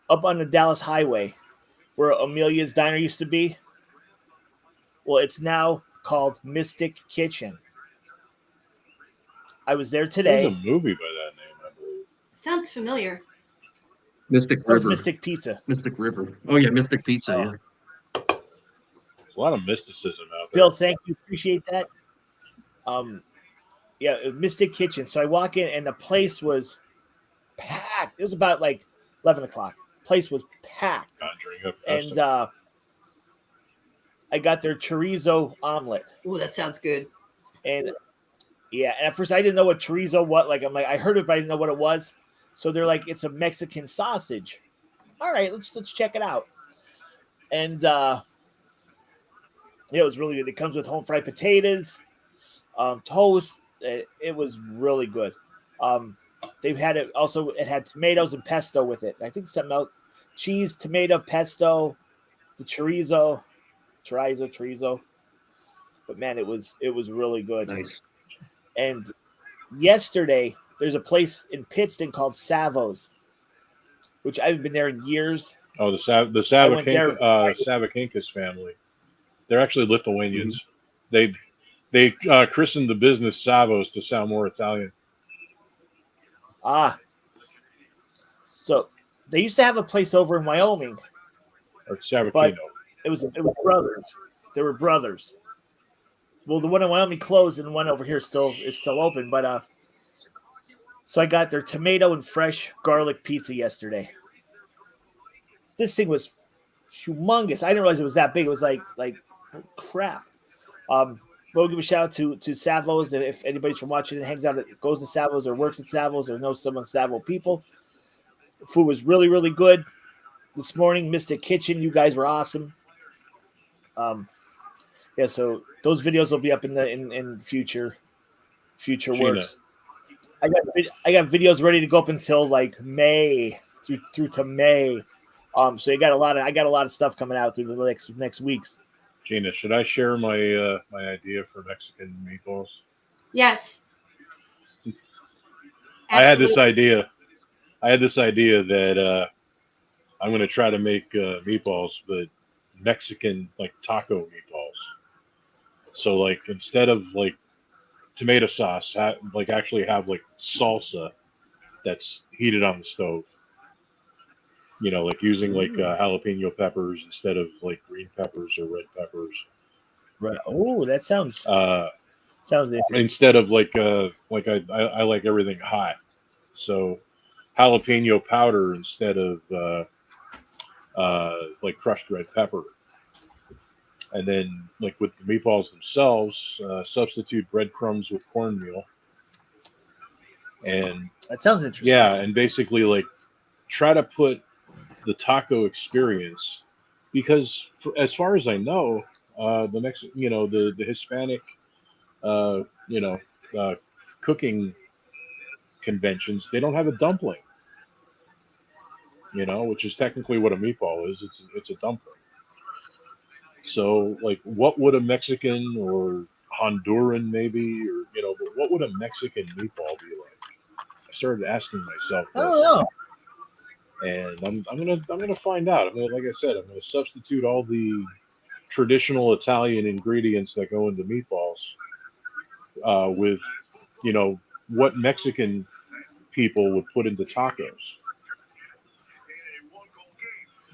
up on the Dallas Highway, where Amelia's Diner used to be. Well, it's now called Mystic Kitchen. I was there There's today. a movie by that name, I believe. Sounds familiar. Mystic That was River. Mystic Pizza. Mystic River. Oh yeah, Mystic Pizza. Oh. Yeah. There's a lot of mysticism out there. Bill, thank you, appreciate that. Yeah, Mystic Kitchen. So I walk in and the place was packed. It was about like 11 o'clock. Place was packed. Conjuring up And custom. I got their chorizo omelet. Oh, that sounds good. And yeah, and at first I didn't know what chorizo was. I heard it, but I didn't know what it was. So they're like, it's a Mexican sausage. All right, let's check it out. And yeah, it was really good. It comes with home fried potatoes, toast. It was really good. They've had it also. It had tomatoes and pesto with it. I think something else: cheese, tomato, pesto, the chorizo. But man, it was really good. Nice. And yesterday, there's a place in Pittston called Savo's, which I haven't been there in years. Oh, the went there- Savakinkas family. They're actually Lithuanians. They christened the business Savos to sound more Italian. So they used to have a place over in Wyoming. Or Savakino. But it was brothers. They were brothers. Well, the one in Wyoming closed, and the one over here is still open. But so I got their tomato and fresh garlic pizza yesterday. This thing was humongous. I didn't realize it was that big. It was like crap. We'll give a shout out to Savos. If anybody's from watching and hangs out, goes to Savos or works at Savos or knows some of Savo people. The food was really, really good. This morning, Mystic Kitchen, you guys were awesome. Yeah, so those videos will be up in future works. I got videos ready to go up until like May through to May. So I got a lot of stuff coming out through the next weeks. Gina, should I share my my idea for Mexican meatballs? Yes. I had this Absolutely. idea that I'm going to try to make meatballs, but Mexican like taco meatballs. So like instead of like tomato sauce, actually have like salsa that's heated on the stove. You know, like using like jalapeno peppers instead of like green peppers or red peppers. Right. Oh, that sounds interesting. Instead of like I like everything hot, so jalapeno powder instead of like crushed red pepper. And then like with the meatballs themselves, substitute breadcrumbs with cornmeal. And That sounds interesting. yeah, and basically like try to put the taco experience, because as far as I know, the Hispanic cooking conventions, they don't have a dumpling, which is technically what a meatball is. It's a dumpling. So like what would a Mexican or Honduran maybe, or but what would a Mexican meatball be like? I started asking myself I don't know. and I'm gonna find out. Like I said, I'm gonna substitute all the traditional Italian ingredients that go into meatballs with what Mexican people would put into tacos.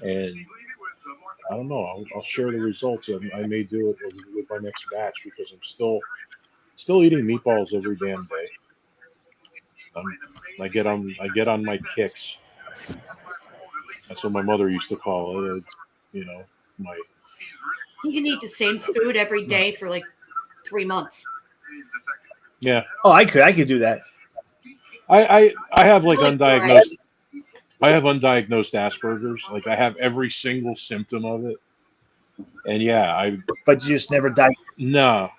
And I don't know. I'll share the results, and I may do it with my next batch because I'm still eating meatballs every damn day. I get on my kicks. That's what my mother used to call it. My You can eat the same food every day for like 3 months. yeah. Oh, I could do that. I have like Like undiagnosed. I have undiagnosed Asperger's. Like I have every single symptom of it. And yeah, But you just never die. no.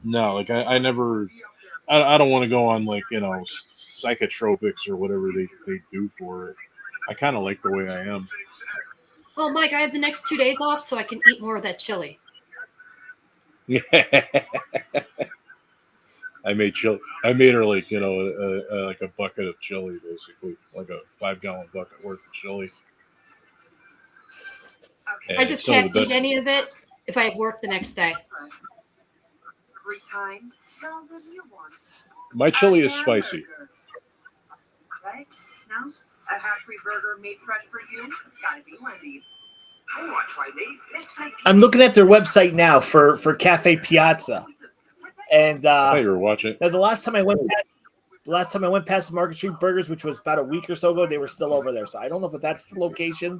Like I never. I don't want to go on like psychotropics or whatever they do for it. I kind of like the way I am. Well, Mike, I have the next 2 days off, so I can eat more of that chili. I made chili. I made her like like a bucket of chili, basically, like a 5-gallon bucket worth of chili. I just can't eat any of it if I have work the next day. My chili is spicy. Right? No? A half-free burger made fresh for you? Gotta be one of these. I want to try these. I'm looking at their website now for Cafe Piazza, and I thought you were watching. now the last time I went past Market Street Burgers, which was about a week or so ago, they were still over there. So I don't know if that's the location.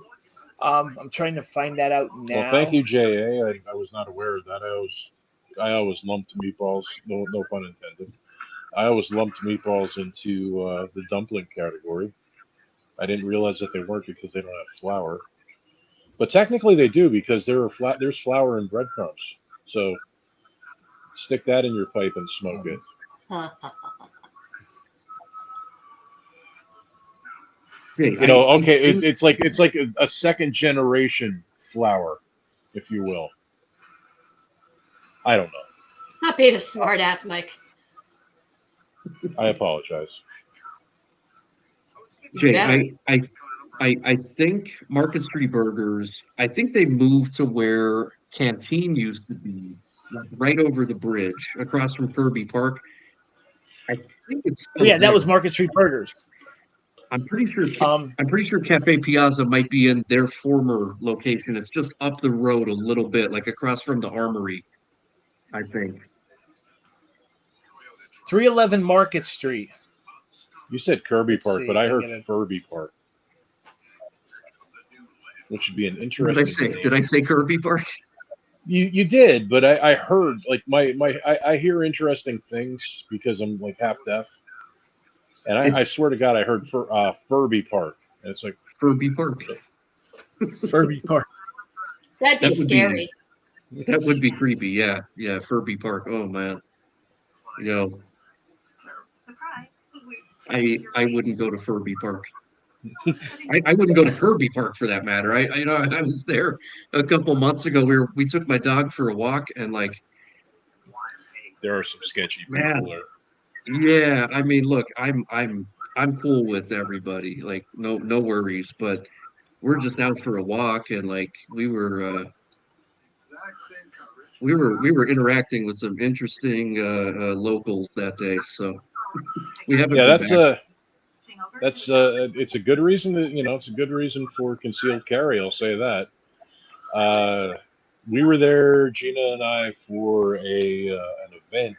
I'm trying to find that out now. Well, thank you, J.A. I was not aware of that. I always lumped meatballs. No pun intended. I always lumped meatballs into the dumpling category. I didn't realize that they weren't because they don't have flour. But technically they do because there's flour in breadcrumbs. So stick that in your pipe and smoke it. It's like a second generation flour, if you will. I don't know. It's not being a smart ass, Mike. I apologize. Jay, Yeah. I think Market Street Burgers, I think they moved to where Canteen used to be, like right over the bridge, across from Kirby Park. I think it's still Yeah, that there. was Market Street Burgers. I'm pretty sure Cafe Piazza might be in their former location. It's just up the road a little bit, like across from the Armory, I think. 311 Market Street. You said Kirby Let's Park, see but if I I heard get it. Furby Park, which would be an What interesting did I say? name. Did I say Kirby Park? You did, but I heard like I hear interesting things because I'm like half deaf, and I swear to God I heard Furby Park, and it's like Kirby Park. Furby Park. That'd be That would be- scary. That would be creepy. Yeah, Furby Park. Oh man, Surprise. I wouldn't go to Furby Park. I wouldn't go to Kirby Park for that matter. I was there a couple months ago. We took my dog for a walk and like, there are some sketchy people Man. there. yeah. I mean, look, I'm cool with everybody. Like, no worries. But we're just out for a walk and like we were interacting with some interesting locals that day. So we haven't. Yeah, been back. that's it's a good reason to it's a good reason for concealed carry. I'll say that. We were there, Gina and I, for an event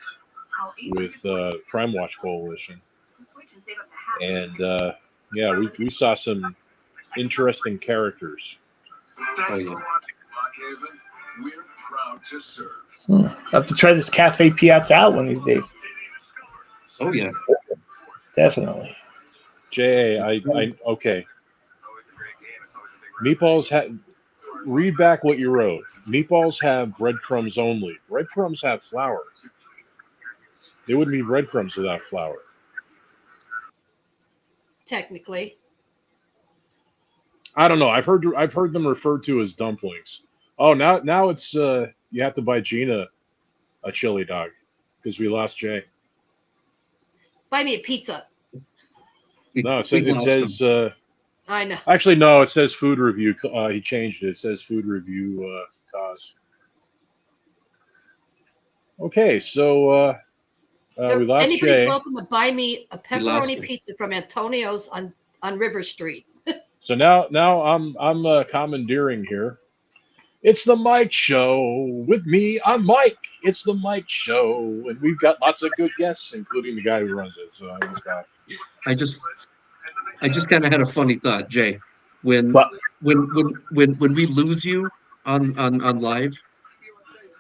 with Crime Watch Coalition, and yeah, we saw some interesting characters. Oh, yeah. We're proud to serve. I have to try this Cafe Piazza out one of these days. Oh yeah. Definitely. I okay. Meatballs read back what you wrote. Meatballs have breadcrumbs only. Breadcrumbs have flour. They wouldn't be breadcrumbs without flour. Technically. I don't know. I've heard them referred to as dumplings. Oh, now it's you have to buy Gina a chili dog because we lost Jay. Buy me a pizza. No, it We lost says him. I know. actually no, it says food review. He changed it. It says food review cause. Okay, so We lost Anybody's Jay. welcome to buy me a We lost pepperoni him. pizza from Antonio's on River Street. So now I'm commandeering here. It's the Mike Show with me. I'm Mike. It's the Mike Show, and we've got lots of good guests, including the guy who runs it. So he's back. I just kind of had a funny thought, Jay. When But when we lose you on live,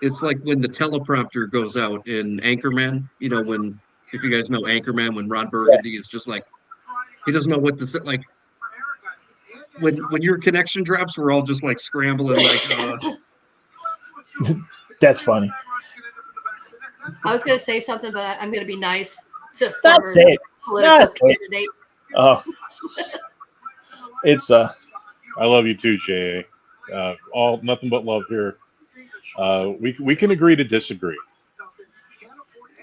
it's like when the teleprompter goes out in Anchorman. You know, when if you guys know Anchorman, when Ron Burgundy is just like he doesn't know what to say. Like when your connection drops, we're all just like scrambling, like. that's funny. I was going to say something, but I'm going to be nice to That's former it. political That's it. candidate. Oh, it's I love you too, Jay. All nothing but love here. We can agree to disagree.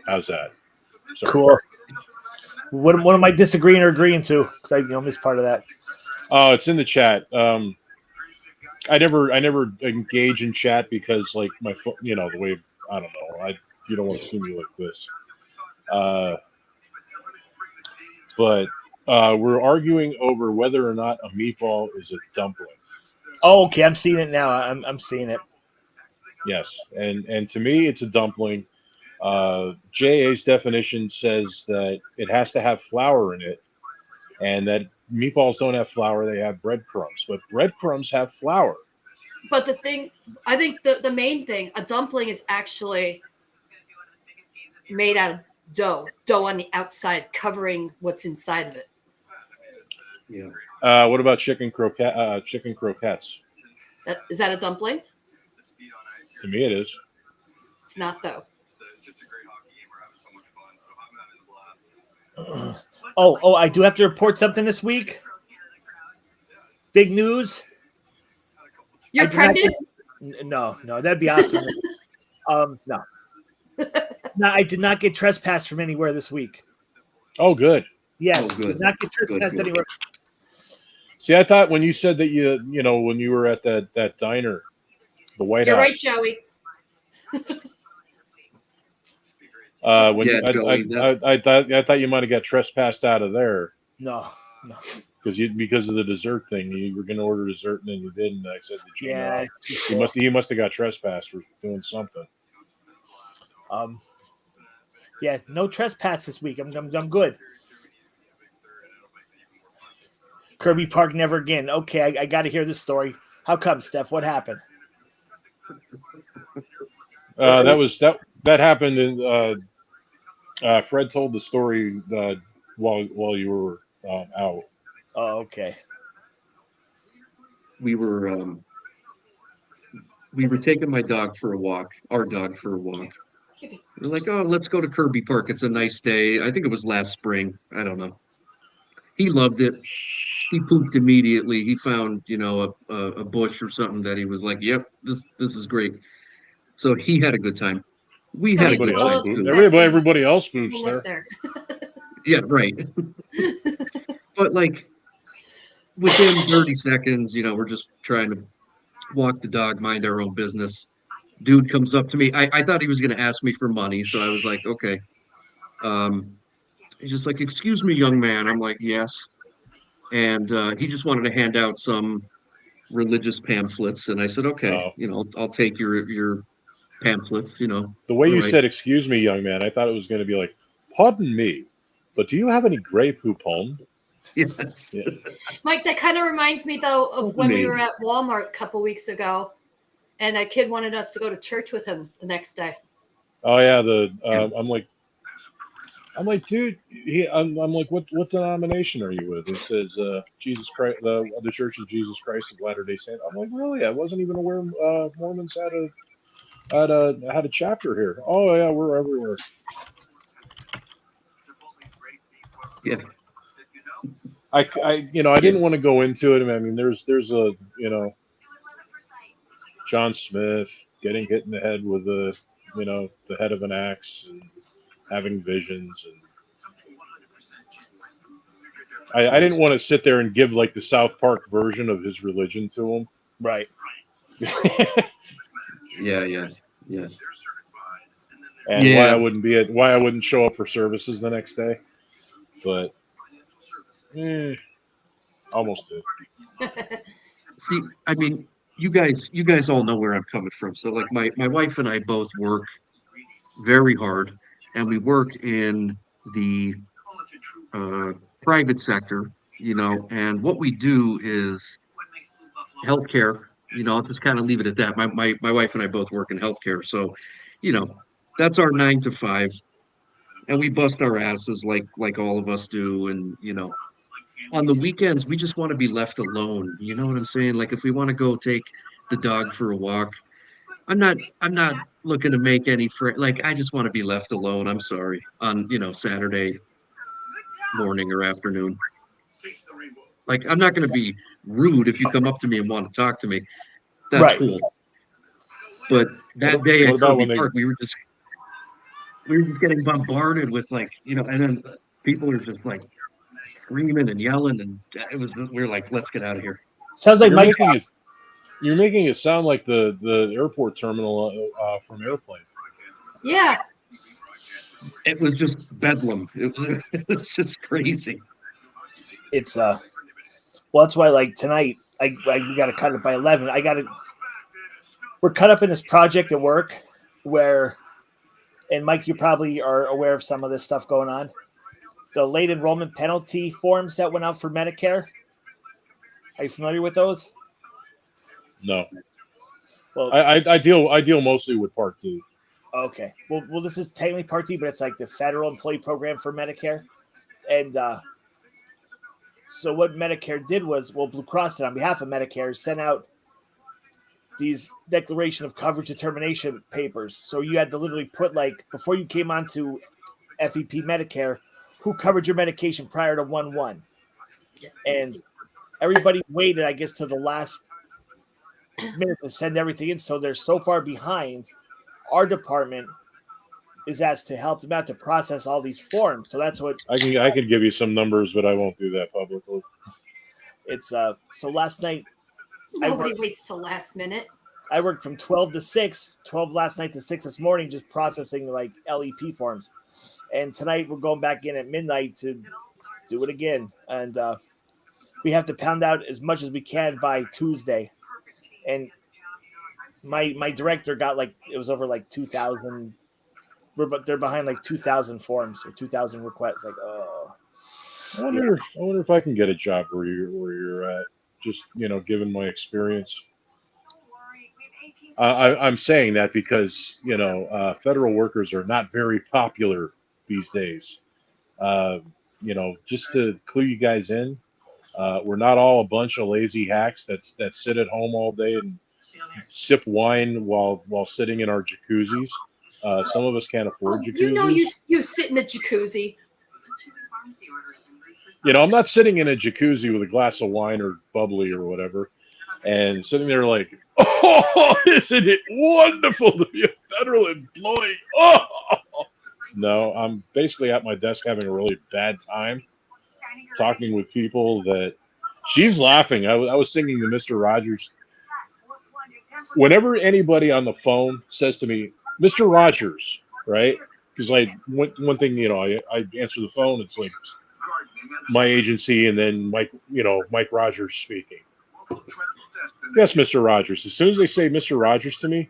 How's that? Sorry. cool. What am I disagreeing or agreeing to? Because I missed part of that. Oh, it's in the chat. I never engage in chat because like my phone, the way I don't know. You don't want to see me like this. But we're arguing over whether or not a meatball is a dumpling. Oh, okay. I'm seeing it now. I'm seeing it. Yes, and to me, it's a dumpling. JA's definition says that it has to have flour in it, and that meatballs don't have flour; they have breadcrumbs. But breadcrumbs have flour. But I think the main thing, a dumpling is actually made out of dough on the outside, covering what's inside of it. Yeah. What about chicken croquettes? Is that a dumpling? To me, it is. It's not, though. Oh, I do have to report something this week. Big news. You're pregnant? No, that'd be awesome. No. No, I did not get trespassed from anywhere this week. Oh, good. Yes, Oh, good. did not get trespassed Good. anywhere. See, I thought when you said that when you were at that diner, the White You're House. right, Joey. I thought you might have got trespassed out of there No. because of the dessert thing. You were going to order dessert and then you didn't. I said, Yeah. you must have got trespassed for doing something. Yeah, no trespass this week. I'm good. Kirby Park never again. Okay, I got to hear this story. How come, Steph? What happened? That happened in. Fred told the story while you were out. Oh, okay. We were taking my dog for a walk, our dog for a walk. We're like, oh, let's go to Kirby Park. It's a nice day. I think it was last spring. I don't know. He loved it. He pooped immediately. He found, a bush or something that he was like, yep, this is great. So he had a good time. We So had a he good time loves too. that. Everybody else moves Who there. was there? Yeah, right. But like within 30 seconds, we're just trying to walk the dog, mind our own business. Dude comes up to me. I thought he was going to ask me for money, so I was like, okay. He's just like, excuse me, young man. I'm like, yes. And he just wanted to hand out some religious pamphlets, and I said, okay, Oh. I'll take your pamphlets. The way you said, excuse me, young man, I thought it was going to be like, pardon me, but do you have any gray poop home? Yes. Yeah. Mike, that kind of reminds me, though, of when we were at Walmart a couple weeks ago, and a kid wanted us to go to church with him the next day. Oh yeah, I'm like, dude. I'm like, what denomination are you with? It says Jesus Christ, the Church of Jesus Christ of Latter-day Saints. I'm like, really? I wasn't even aware Mormons had a chapter here. Oh yeah, we're everywhere. Yeah. I didn't want to go into it. I mean, there's a John Smith getting hit in the head with the head of an axe and having visions, and I didn't want to sit there and give like the South Park version of his religion to him. Right. Yeah. and why I wouldn't show up for services the next day. But almost did. See, I mean, you guys all know where I'm coming from. So like my wife and I both work very hard, and we work in the private sector, and what we do is healthcare. I'll just kind of leave it at that. My wife and I both work in healthcare, so you know, that's our 9 to 5, and we bust our asses like all of us do, and on the weekends we just want to be left alone. You know what I'm saying? Like if we want to go take the dog for a walk, I'm not looking to make any friend. Like I just want to be left alone. I'm sorry on Saturday morning or afternoon. Like I'm not going to be rude if you come up to me and want to talk to me. That's Right. cool. But that day at Kirby Park, we were just getting bombarded with and then people are just like screaming and yelling, and we were like, let's get out of here. Sounds like you're making it sound like the airport terminal from Airplane. Yeah. It was just bedlam. It was just crazy. It's well, that's why like tonight we got to cut it by 11. We're cut up in this project at work where, and Mike, you probably are aware of some of this stuff going on. The late enrollment penalty forms that went out for Medicare. Are you familiar with those? No. Well, I deal mostly with Part D. Okay. Well, this is technically Part D, but it's like the federal employee program for Medicare. And so what Medicare did was, Blue Cross did on behalf of Medicare sent out these declaration of coverage determination papers. So you had to literally put before you came onto FEP Medicare, who covered your medication prior to 1/1. And everybody waited, I guess, to the last minute to send everything in. So they're so far behind. Our department is asked to help them out to process all these forms. So that's what I can give you some numbers, but I won't do that publicly. It's so last night Nobody waits till last minute. I worked from 12 to 6, 12 last night to 6 this morning, just processing LEP forms. And tonight we're going back in at midnight to do it again. And we have to pound out as much as we can by Tuesday. And my director got it was over 2,000. They're behind 2,000 forms or 2,000 requests. I wonder if I can get a job where you're at. Just given my experience. I'm saying that because federal workers are not very popular these days. Just to clue you guys in, we're not all a bunch of lazy hacks that sit at home all day and sip wine while sitting in our jacuzzis. Some of us can't afford jacuzzis. You sit in the jacuzzi. I'm not sitting in a jacuzzi with a glass of wine or bubbly or whatever, and sitting there like, oh, isn't it wonderful to be a federal employee? Oh, no, I'm basically at my desk having a really bad time talking with people that she's laughing. I was singing the Mr. Rogers. Whenever anybody on the phone says to me, Mr. Rogers, right? Because one thing, I answer the phone, it's like my agency, and then Mike Rogers speaking. Yes, Mr. Rogers. As soon as they say Mr. Rogers to me,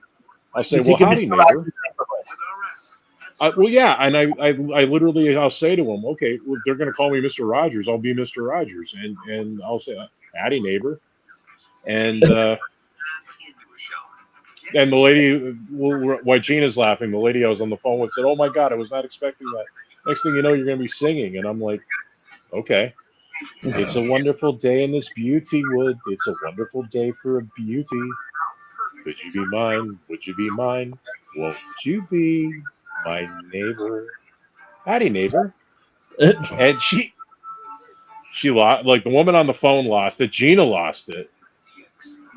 I'll say, well, howdy, neighbor. Well, yeah, and I literally, I'll say to them, okay, well, they're going to call me Mr. Rogers. I'll be Mr. Rogers, and I'll say, howdy, neighbor. And and the lady, why Gina's laughing, the lady I was on the phone with said, oh my God, I was not expecting that. Next thing you know, you're going to be singing. And I'm like, okay. It's a wonderful day in this beauty wood. It's a wonderful day for a beauty. Could you be mine? Would you be mine? Won't you be my neighbor? Howdy, neighbor. And she lost, the woman on the phone lost it. Gina lost it.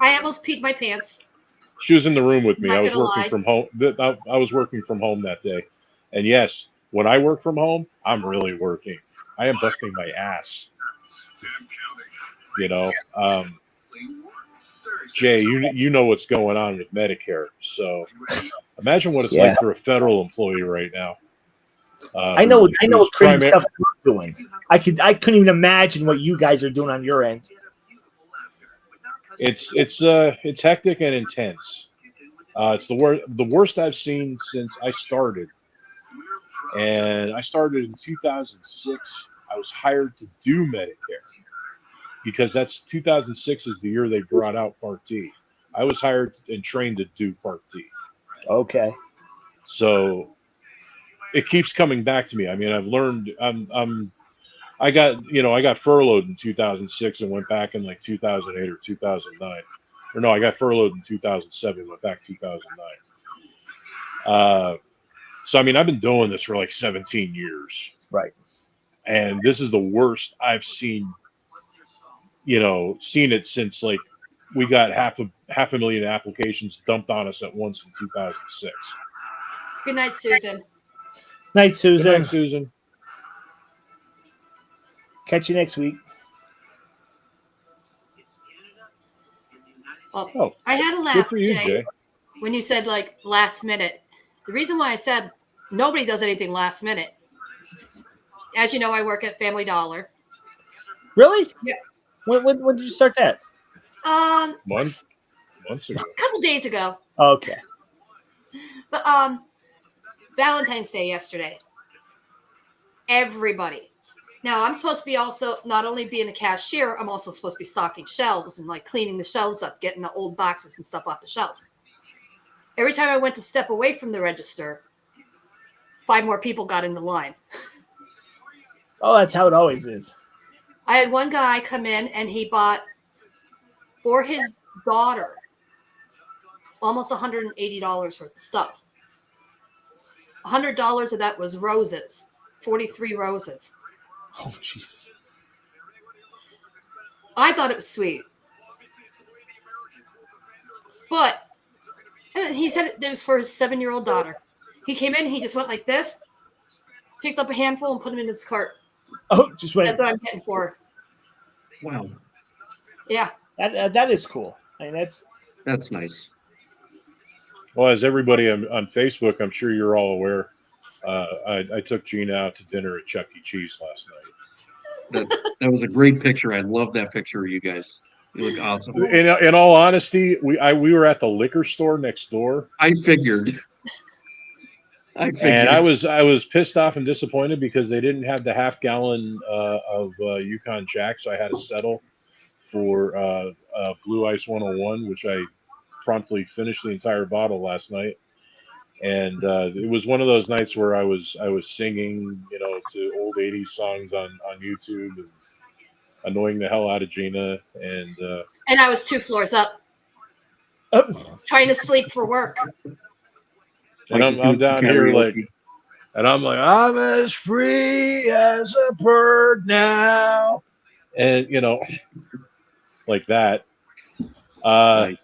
I almost peed my pants. She was in the room with me. Not I was gonna working lie. from home. I was working from home that day. And yes, when I work from home, I'm really working. I am busting my ass. Jay, you know what's going on with Medicare. So imagine what it's like for a federal employee right now. I know what crazy primary- stuff you're doing. I couldn't even imagine what you guys are doing on your end. It's hectic and intense. It's the worst I've seen since I started. And I started in 2006. I was hired to do Medicare because 2006 is the year they brought out Part D. I was hired and trained to do Part D. Okay. So it keeps coming back to me. I mean, I've learned. I got furloughed in 2006 and went back in like 2008 or 2009. Or no, I got furloughed in 2007 and went back 2009. So I mean, I've been doing this for like 17 years. Right. And this is the worst I've seen it since like we got half a million applications dumped on us at once in 2006. Good night, Susan. Night, Susan. Good night, Susan. Catch you next week. Well, I had a Good laugh, for you, Jay. when you said like last minute. The reason why I said nobody does anything last minute. As you know, I work at Family Dollar. Really? Yeah. When did you start that? Months ago. A couple days ago. Okay. But Valentine's Day yesterday. Everybody. Now I'm supposed to be also not only being a cashier, I'm also supposed to be stocking shelves and like cleaning the shelves up, getting the old boxes and stuff off the shelves. Every time I went to step away from the register, 5 more people got in the line. Oh, that's how it always is. I had one guy come in and he bought for his daughter almost $180 worth of stuff. $100 of that was roses, 43 roses. Oh, Jesus. I thought it was sweet. But he said it was for his 7-year-old daughter. He came in, he just went like this, picked up a handful and put them in his cart. Oh, just wait. That's what I'm getting for her. Wow, Yeah. That is cool. I mean, that's nice. Well, as everybody on Facebook, I'm sure you're all aware, I took Gina out to dinner at Chuck E. Cheese last night. That was a great picture. I love that picture of you guys. You look awesome. In all honesty, we were at the liquor store next door. I figured. And I was pissed off and disappointed because they didn't have the half-gallon of Yukon Jack, so I had to settle for Blue Ice 101, which I promptly finished the entire bottle last night. And it was one of those nights where I was singing, to old 80s songs on YouTube and annoying the hell out of Gina. And I was 2 floors up trying to sleep for work. And I'm down here like, and I'm like, I'm as free as a bird now, and like that. Nice.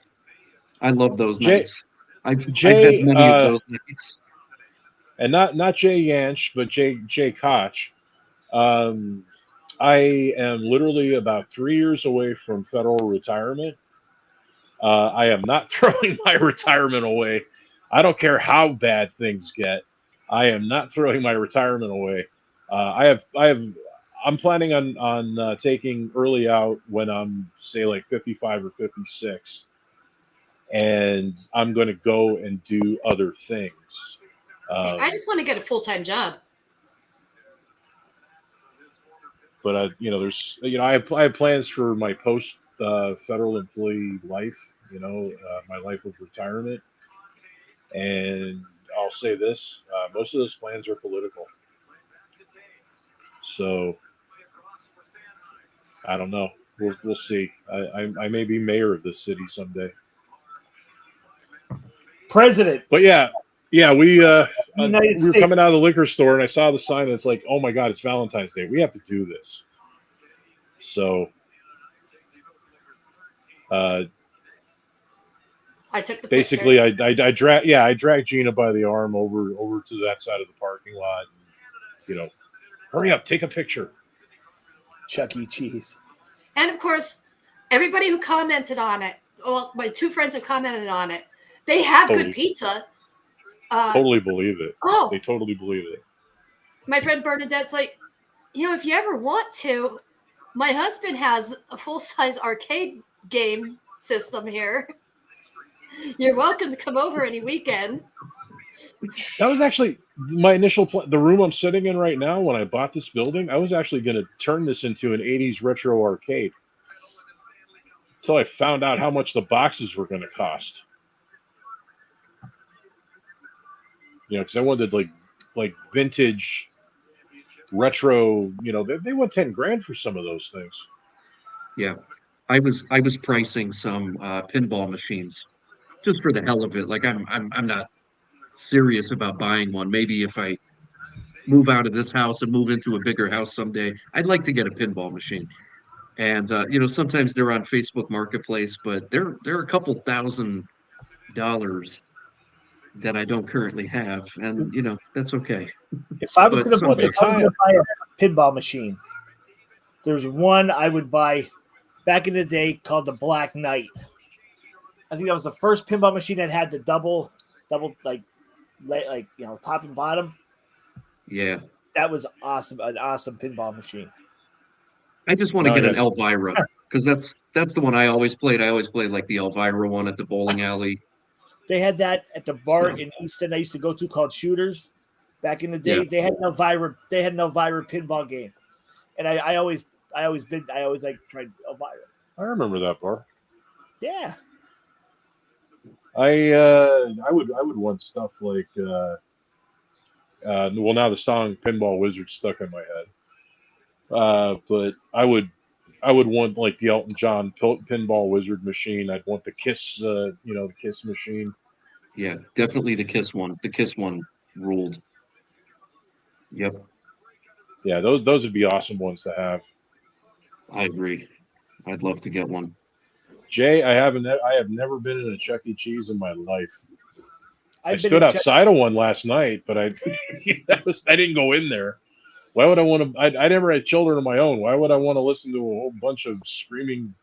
I love those nights. I've had many of those nights. And not Jay Yanch, but Jay Koch. I am literally about 3 years away from federal retirement. I am not throwing my retirement away. I don't care how bad things get. I am not throwing my retirement away. I'm planning on taking early out when I'm say like 55 or 56, and I'm going to go and do other things. I just want to get a full-time job. But there's I have plans for my post federal employee life. My life of retirement. And I'll say this, most of those plans are political. So, I don't know. We'll see. I may be mayor of this city someday. President. But yeah, we were States. coming out of the liquor store, and I saw the sign that's like, oh my God, it's Valentine's Day. We have to do this. So, I took the basically, picture. I dragged Gina by the arm over to that side of the parking lot. And, hurry up, take a picture. Chuck E. Cheese. And of course, everybody who commented on it, well, my two friends have commented on it. They have Totally. good pizza. Totally believe it. Oh, They totally believe it. my friend Bernadette's like, if you ever want to, my husband has a full-size arcade game system here. You're welcome to come over any weekend. That was actually my initial plan. The room I'm sitting in right now, when I bought this building, I was actually going to turn this into an 80s retro arcade. Until I found out how much the boxes were going to cost. Because I wanted like vintage retro. They went 10 grand for some of those things. Yeah, I was pricing some pinball machines just for the hell of it. Like I'm not serious about buying one. Maybe if I move out of this house and move into a bigger house someday, I'd like to get a pinball machine. And sometimes they're on Facebook Marketplace, but they're a couple $1,000s that I don't currently have, and that's okay. If I was But going someday. to buy a pinball machine, there's one I would buy back in the day called the Black Knight. I think that was the first pinball machine that had the double like top and bottom. Yeah, That was awesome. An awesome pinball machine. I just want to get an Elvira because that's the one I always played. I always played like the Elvira one at the bowling alley. They had that at the bar in Easton I used to go to called Shooters. Back in the day, Yeah. they had an Elvira pinball game, and I always like tried Elvira. I remember that bar. Yeah. I would want stuff like now the song Pinball Wizard stuck in my head. But I would want like the Elton John Pinball Wizard machine. I'd want the Kiss the Kiss machine. Yeah, definitely the Kiss one. The Kiss one ruled. Yep. Yeah, those would be awesome ones to have. I agree. I'd love to get one. Jay, I have never been in a Chuck E. Cheese in my life. I stood been outside of one last night, but I didn't go in there. Why would I want to? I never had children of my own. Why would I want to listen to a whole bunch of screaming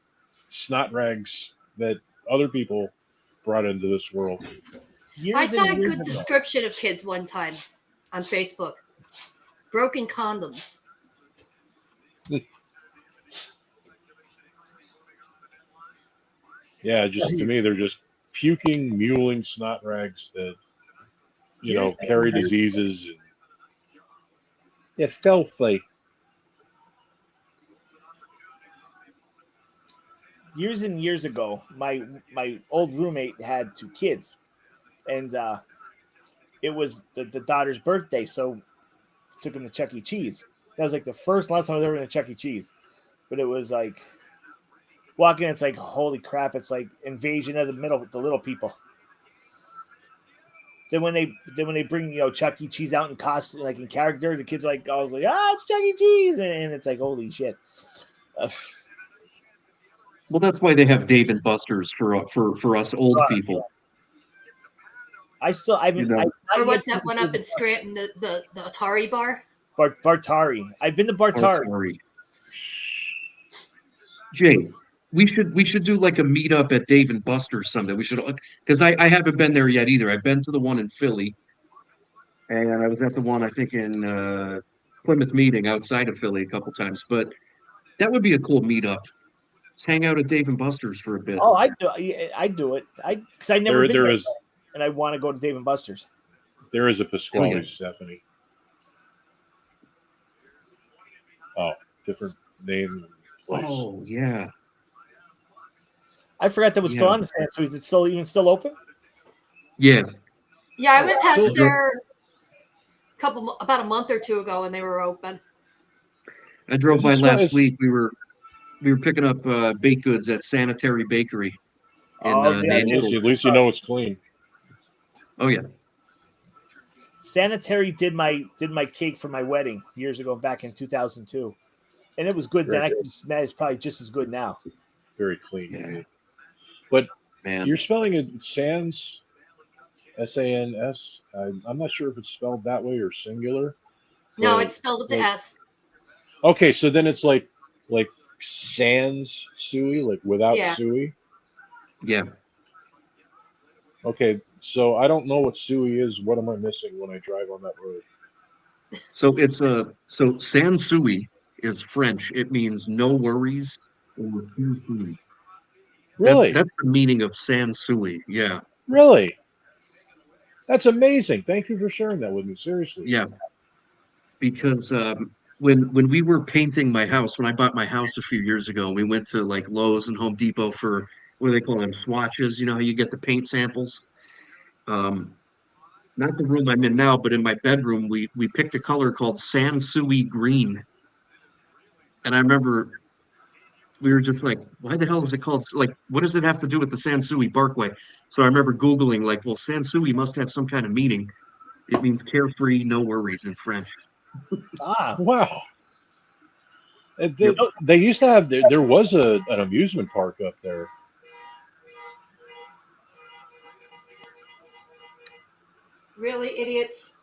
snot rags that other people brought into this world? I saw a good description of kids one time on Facebook. Broken condoms. Yeah, just to me, they're just puking, mewling snot rags that carry diseases. And yeah, filthy. Years and years ago, my old roommate had 2 kids, and it was the daughter's birthday, so took him to Chuck E. Cheese. That was like the first and last time I was ever in a Chuck E. Cheese, but it was like walking. It's like holy crap! It's like invasion of the little people. Then when they bring Chuck E. Cheese out in costume, like in character, the kids are like, "Oh, it's Chuck E. Cheese," and it's like holy shit. Well, that's why they have Dave and Buster's for us old people. Or what's that one up in Scranton, the Atari bar? Bartari. I've been to Bartari. Jay, we should do like a meetup at Dave and Buster's someday. We should, because I haven't been there yet either. I've been to the one in Philly, and I was at the one I think in Plymouth Meeting outside of Philly a couple times. But that would be a cool meetup. Just hang out at Dave and Buster's for a bit. Oh, I do it. Because I never been there, and I want to go to Dave and Buster's. There is a Pasquale, Stephanie. Oh, different name. Place. Oh yeah. I forgot that was still on the stand. So is it still open? Yeah. Yeah, I went past there about a month or 2 ago, and they were open. I drove by last week. We were picking up baked goods at Sanitary Bakery. At least you know it's clean. Oh yeah. Sanitary did my cake for my wedding years ago, back in 2002, and it was good then. I can imagine it's probably just as good now. Very clean. Yeah. But you're spelling it Sans, S-A-N-S. I'm not sure if it's spelled that way or singular. No, it's spelled with the S. Okay, so then it's like Sans Suey, like without Suey. Yeah. Okay, so I don't know what Suey is. What am I missing when I drive on that road? So so Sansui is French. It means no worries or carefree. Really? That's the meaning of Sansui. Yeah. Really? That's amazing. Thank you for sharing that with me. Seriously. Yeah. Because when we were painting my house, when I bought my house a few years ago, we went to like Lowe's and Home Depot for what do they call them? Swatches. You know how you get the paint samples? Um, not the room I'm in now, but in my bedroom, we picked a color called Sansui green. And I remember we were just like, why the hell is it called? Like, what does it have to do with the Sansui Parkway? So I remember Googling, like, well, Sansui must have some kind of meaning. It means carefree, no worries in French. Ah, Wow. Yep. They used to have there was an amusement park up there. Really, idiots.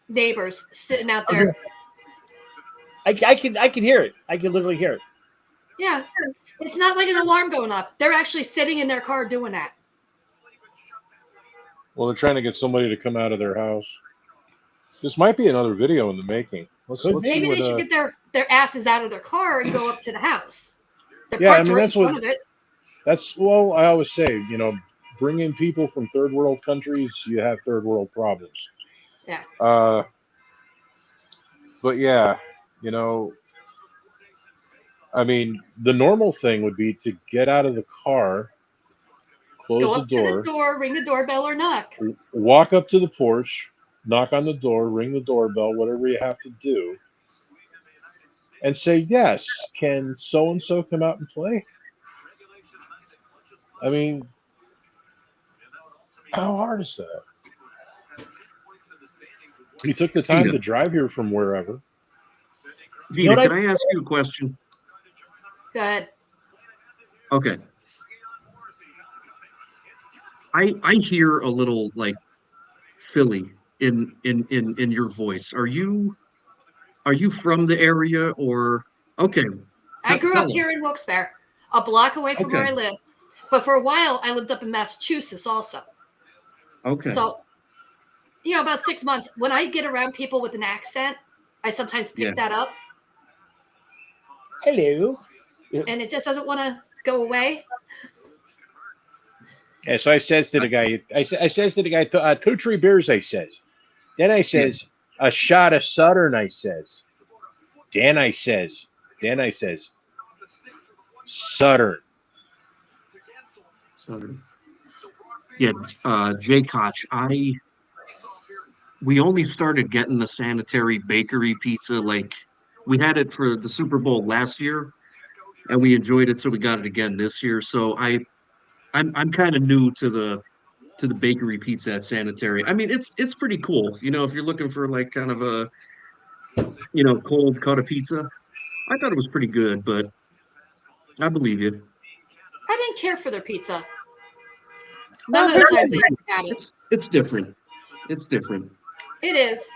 Neighbors sitting out there. I can hear it. I can literally hear it. Yeah. It's not like an alarm going off. They're actually sitting in their car doing that. Well, they're trying to get somebody to come out of their house. This might be another video in the making. Let's see Maybe what, they should get their asses out of their car and go up to the house. They're Yeah, I parked mean, right that's in front what- of it. That's, well, I always say, bring in people from third world countries, you have third world problems. Yeah. But yeah, I mean, the normal thing would be to get out of the car, close Go the up to the door, ring the doorbell, or knock. walk up to the porch, knock on the door, ring the doorbell, whatever you have to do, and say, yes, can so-and-so come out and play? I mean, how hard is that? He took the time Tina. to drive here from wherever. Gina, what can I ask you a question? Go ahead. Okay. I hear a little like Philly in your voice. Are you from the area or okay? I grew Tell up here us. in Wilkes-Barre, a block away from where Okay. I live. But for a while, I lived up in Massachusetts also. Okay. So, about 6 months, when I get around people with an accent, I sometimes pick Yeah. that up. Hello. And it just doesn't want to go away. Yeah, so I says to the guy, I says to the guy, 2 3 beers, I says. Then I says, a shot of Southern, I says. Then I says, Southern. Southern. Yeah, Jay Koch, we only started getting the sanitary bakery pizza like we had it for the Super Bowl last year and we enjoyed it, so we got it again this year. So I'm kind of new to the bakery pizza at Sanitary. I mean, it's pretty cool. If you're looking for like kind of a cold cut of pizza, I thought it was pretty good, but I believe you. I didn't care for their pizza. None of the times they had it. It's different. It's different. It is.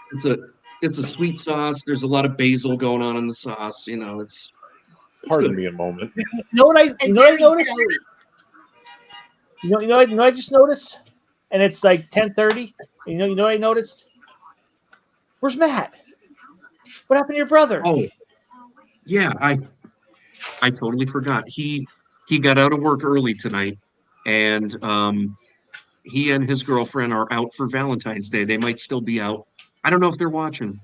It's a sweet sauce. There's a lot of basil going on in the sauce. It's Pardon good. me a moment. You know what I noticed? Jelly. You know I just noticed, and it's like 10:30. You know what I noticed? Where's Matt? What happened to your brother? Oh, yeah, I totally forgot. He got out of work early tonight, and he and his girlfriend are out for Valentine's Day. They might still be out. I don't know if they're watching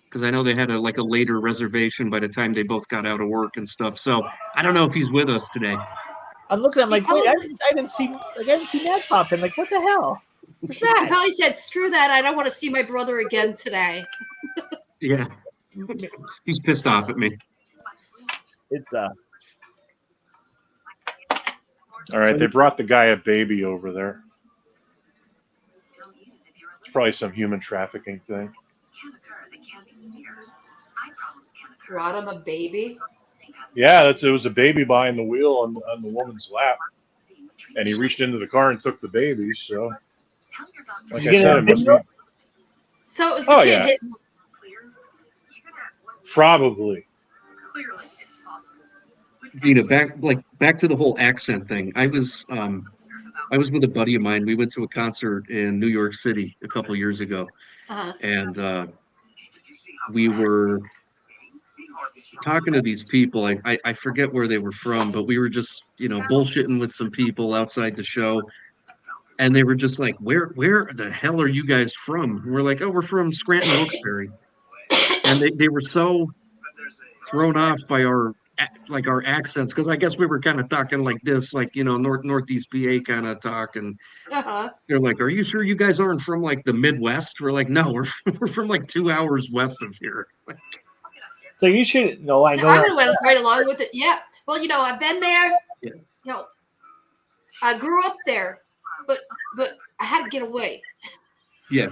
because I know they had a later reservation by the time they both got out of work and stuff. So I don't know if he's with us today. I'm looking. I'm like, wait, I didn't see Matt pop in. Like, what the hell? Where's He Matt? probably said, screw that. I don't want to see my brother again today. Yeah, he's pissed off at me. It's All right, they brought the guy a baby over there. It's probably some human trafficking thing. Brought him a baby. Yeah, it was a baby behind the wheel on the woman's lap, and he reached into the car and took the baby. So, like I said, it must be So it was the kid hitting. probably. Vita, back to the whole accent thing. I was with a buddy of mine. We went to a concert in New York City a couple years ago, Uh-huh. and we were talking to these people. I forget where they were from, but we were just bullshitting with some people outside the show, and they were just like, "Where the hell are you guys from?" And we're like, "Oh, we're from Scranton, Wilkes-Barre," and they were so thrown off by our accents, because I guess we were kind of talking like this, like Northeast PA kind of talk, and Uh-huh. they're like, "Are you sure you guys aren't from like the Midwest?" We're like, "No, we're from like 2 hours west of here." So you should know. I know. I would have went right along with it. Yeah. Well, I've been there. Yeah. I grew up there, but I had to get away. Yeah,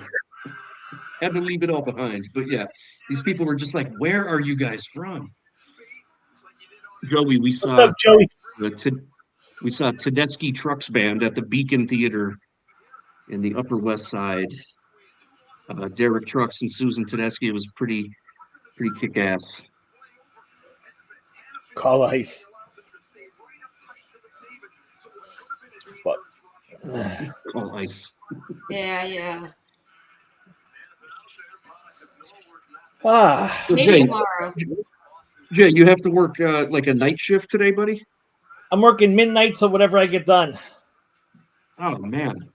had to leave it all behind. But yeah, these people were just like, "Where are you guys from?" Joey, we What's saw up, Joey? we saw Tedeschi Trucks Band at the Beacon Theater in the Upper West Side. Derek Trucks and Susan Tedeschi. It was pretty kick-ass. Call ice. But Call ice. Yeah. ah, So Maybe tomorrow. Jay, you have to work like a night shift today, buddy? I'm working midnight, so whatever I get done. Oh man.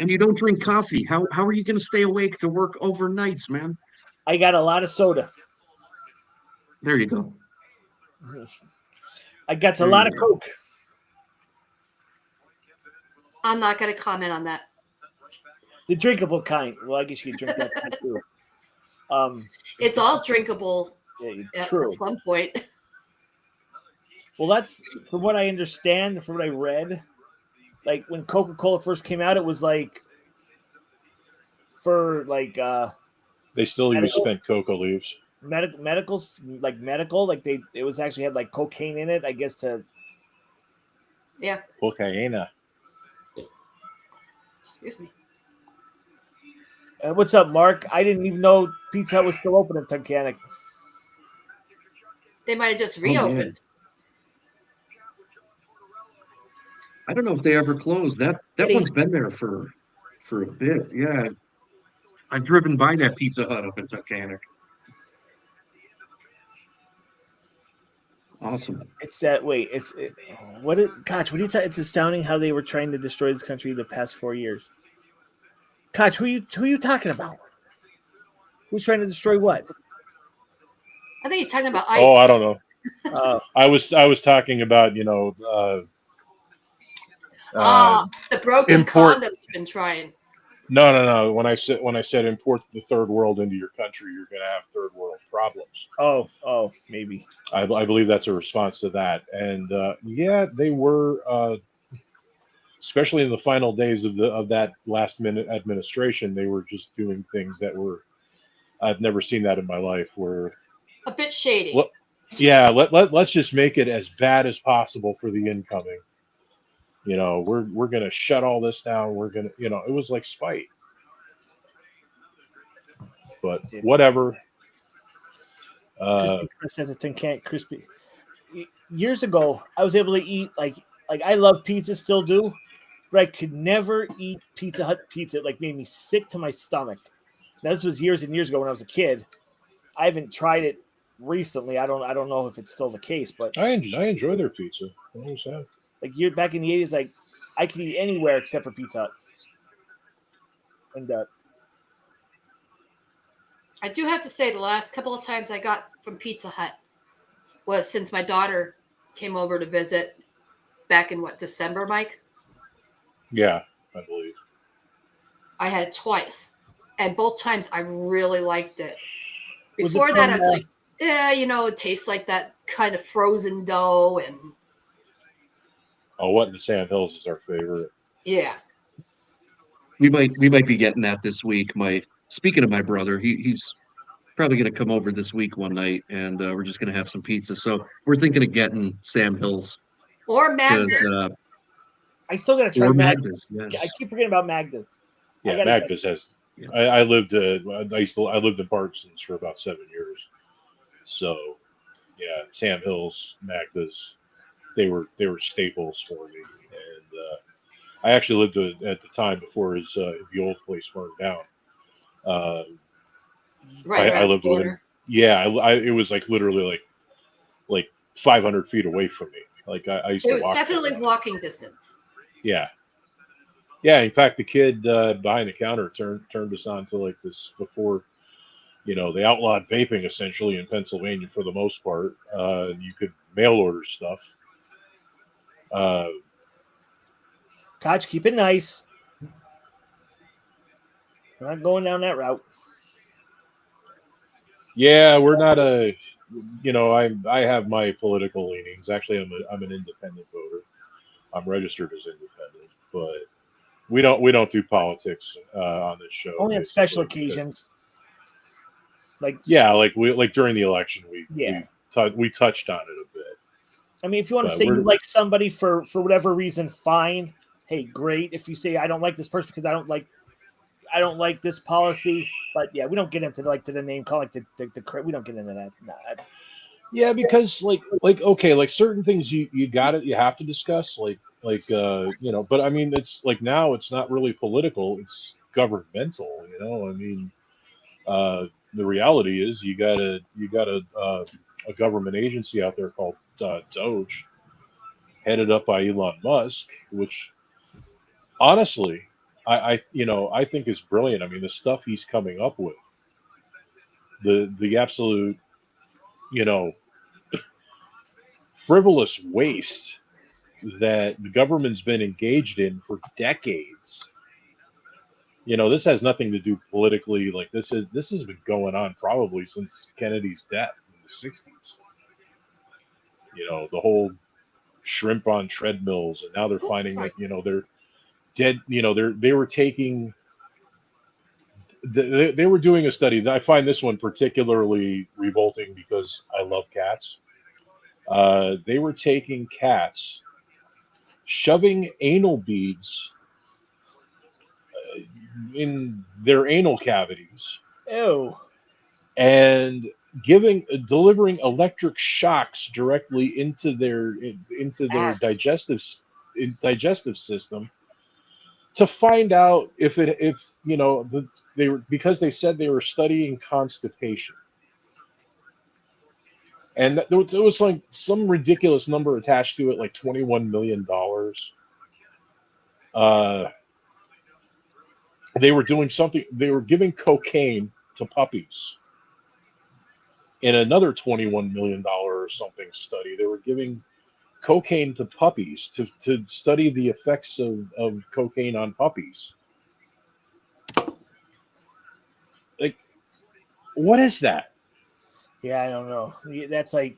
And you don't drink coffee. How are you going to stay awake to work overnights, man? I got a lot of soda. There you go. I got a There lot you of go. Coke. I'm not going to comment on that. The drinkable kind. Well, I guess you could drink that kind too. It's all drinkable True. at some point. Well, that's from what I understand, from what I read. Like when Coca-Cola first came out, it was like for like They still use medical- spent coca leaves. medical, like it was actually had like cocaine in it, I guess to. Yeah. Cocaine. Excuse me. What's up, Mark? I didn't even know Pizza Hut was still open in Tunkhannock. They might have just Oh, man. reopened. I don't know if they ever closed. That one's been there for a bit. Yeah. I've driven by that Pizza Hut up in Tunkhannock. Awesome. It's that wait. What do you tell? It's astounding how they were trying to destroy this country the past 4 years. Koch, who are you talking about? Who's trying to destroy what? I think he's talking about ice. Oh, I don't know. I was talking about the broken import- condoms have been trying. No. When I said import the third world into your country, you're going to have third world problems. Oh, maybe. I believe that's a response to that. And yeah, they were, especially in the final days of that last minute administration, they were just doing things that were, I've never seen that in my life. Where A bit shady. let's just make it as bad as possible for the incoming. We're gonna shut all this down. We're gonna, it was like spite. But whatever. Crispy. Years ago, I was able to eat like I love pizza, still do, but I could never eat Pizza Hut pizza. It like made me sick to my stomach. Now, this was years and years ago when I was a kid. I haven't tried it recently. I don't know if it's still the case, but I enjoy their pizza. I always have. like back in the 80s, like I could eat anywhere except for Pizza Hut. And I do have to say the last couple of times I got from Pizza Hut was since my daughter came over to visit back in December, Mike? Yeah, I believe. I had it twice. And both times I really liked it. Was it Before that, I from, was like, yeah, it tastes like that kind of frozen dough. And Oh, What in the Sand Hills is our favorite. yeah. We might be getting that this week. Speaking of my brother, he's probably going to come over this week one night, and we're just going to have some pizza. So we're thinking of getting Sam Hills. Or Magda's. I still got to try Or Magda's. Magda's, yes. I keep forgetting about Magda's. Yeah, Magda's has. Yeah. I lived in Parkinson's for about 7 years, so Yeah, Sam Hill's, Magda's, they were staples for me, and I actually lived at the time before the old place burned down. Uh, Right I around the lived within, corner. yeah, it was like literally like 500 feet away from me. Like I used It to was walk definitely there. walking distance. Yeah, yeah. In fact, the kid behind the counter turned us on to like this before. They outlawed vaping essentially in Pennsylvania for the most part. You could mail order stuff. Uh, Koch, keep it nice. We're not going down that route. yeah, we're not I have my political leanings. Actually, I'm an independent voter. I'm registered as independent, but we don't do politics on this show Only on special basically because occasions. Like, yeah, like during the election yeah. we touched on it a bit, I mean, if you want to but say you we're like somebody for whatever reason, fine. Hey, great. If you say I don't like this person because I don't like this policy, but yeah, we don't get into to the name calling, we don't get into that. No, that's yeah, because like okay, like certain things you have to discuss but I mean it's like now it's not really political, it's governmental, I mean the reality is you got a government agency out there called Doge, headed up by Elon Musk, which honestly I think is brilliant. I mean the stuff he's coming up with, the absolute you know frivolous waste that the government's been engaged in for decades. This has nothing to do politically. Like this has been going on probably since Kennedy's death in the '60s. The whole shrimp on treadmills, and now they're finding Sorry. that they're dead. They were taking. They were doing a study. I find this one particularly revolting because I love cats. They were taking cats, shoving anal beads in their anal cavities, ew. and delivering electric shocks directly into their Ass. digestive system to find out if they were, because they said they were studying constipation, and there was like some ridiculous number attached to it, like $21 million. They were doing something. They were giving cocaine to puppies. In another $21 million or something study, they were giving cocaine to puppies to study the effects of cocaine on puppies. Like, what is that? Yeah, I don't know. That's like,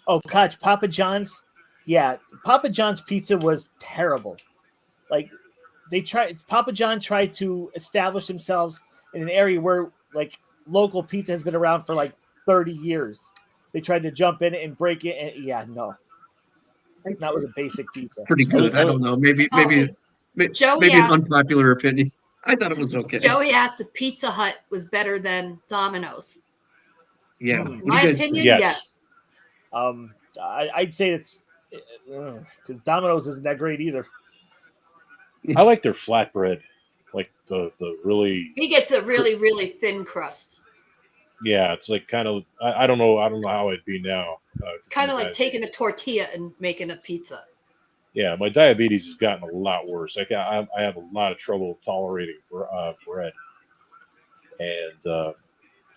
oh, Koch, Papa John's. Yeah, Papa John's pizza was terrible. Like, Papa John tried to establish themselves in an area where like local pizza has been around for like 30 years. They tried to jump in and break it, and yeah, no, not with a basic It's pizza. pretty good. I don't know. Maybe Joey maybe an asked. unpopular opinion. I thought it was okay. Joey asked if Pizza Hut was better than Domino's. Yeah. Hmm. What My do you guys opinion, think? yes. I'd say it's because Domino's isn't that great either. I like their flatbread, like the really. He gets a really, really thin crust. Yeah, it's like kind of. I don't know how it'd be now. It's kind of like taking a tortilla and making a pizza. Yeah, my diabetes has gotten a lot worse. I have a lot of trouble tolerating bread, and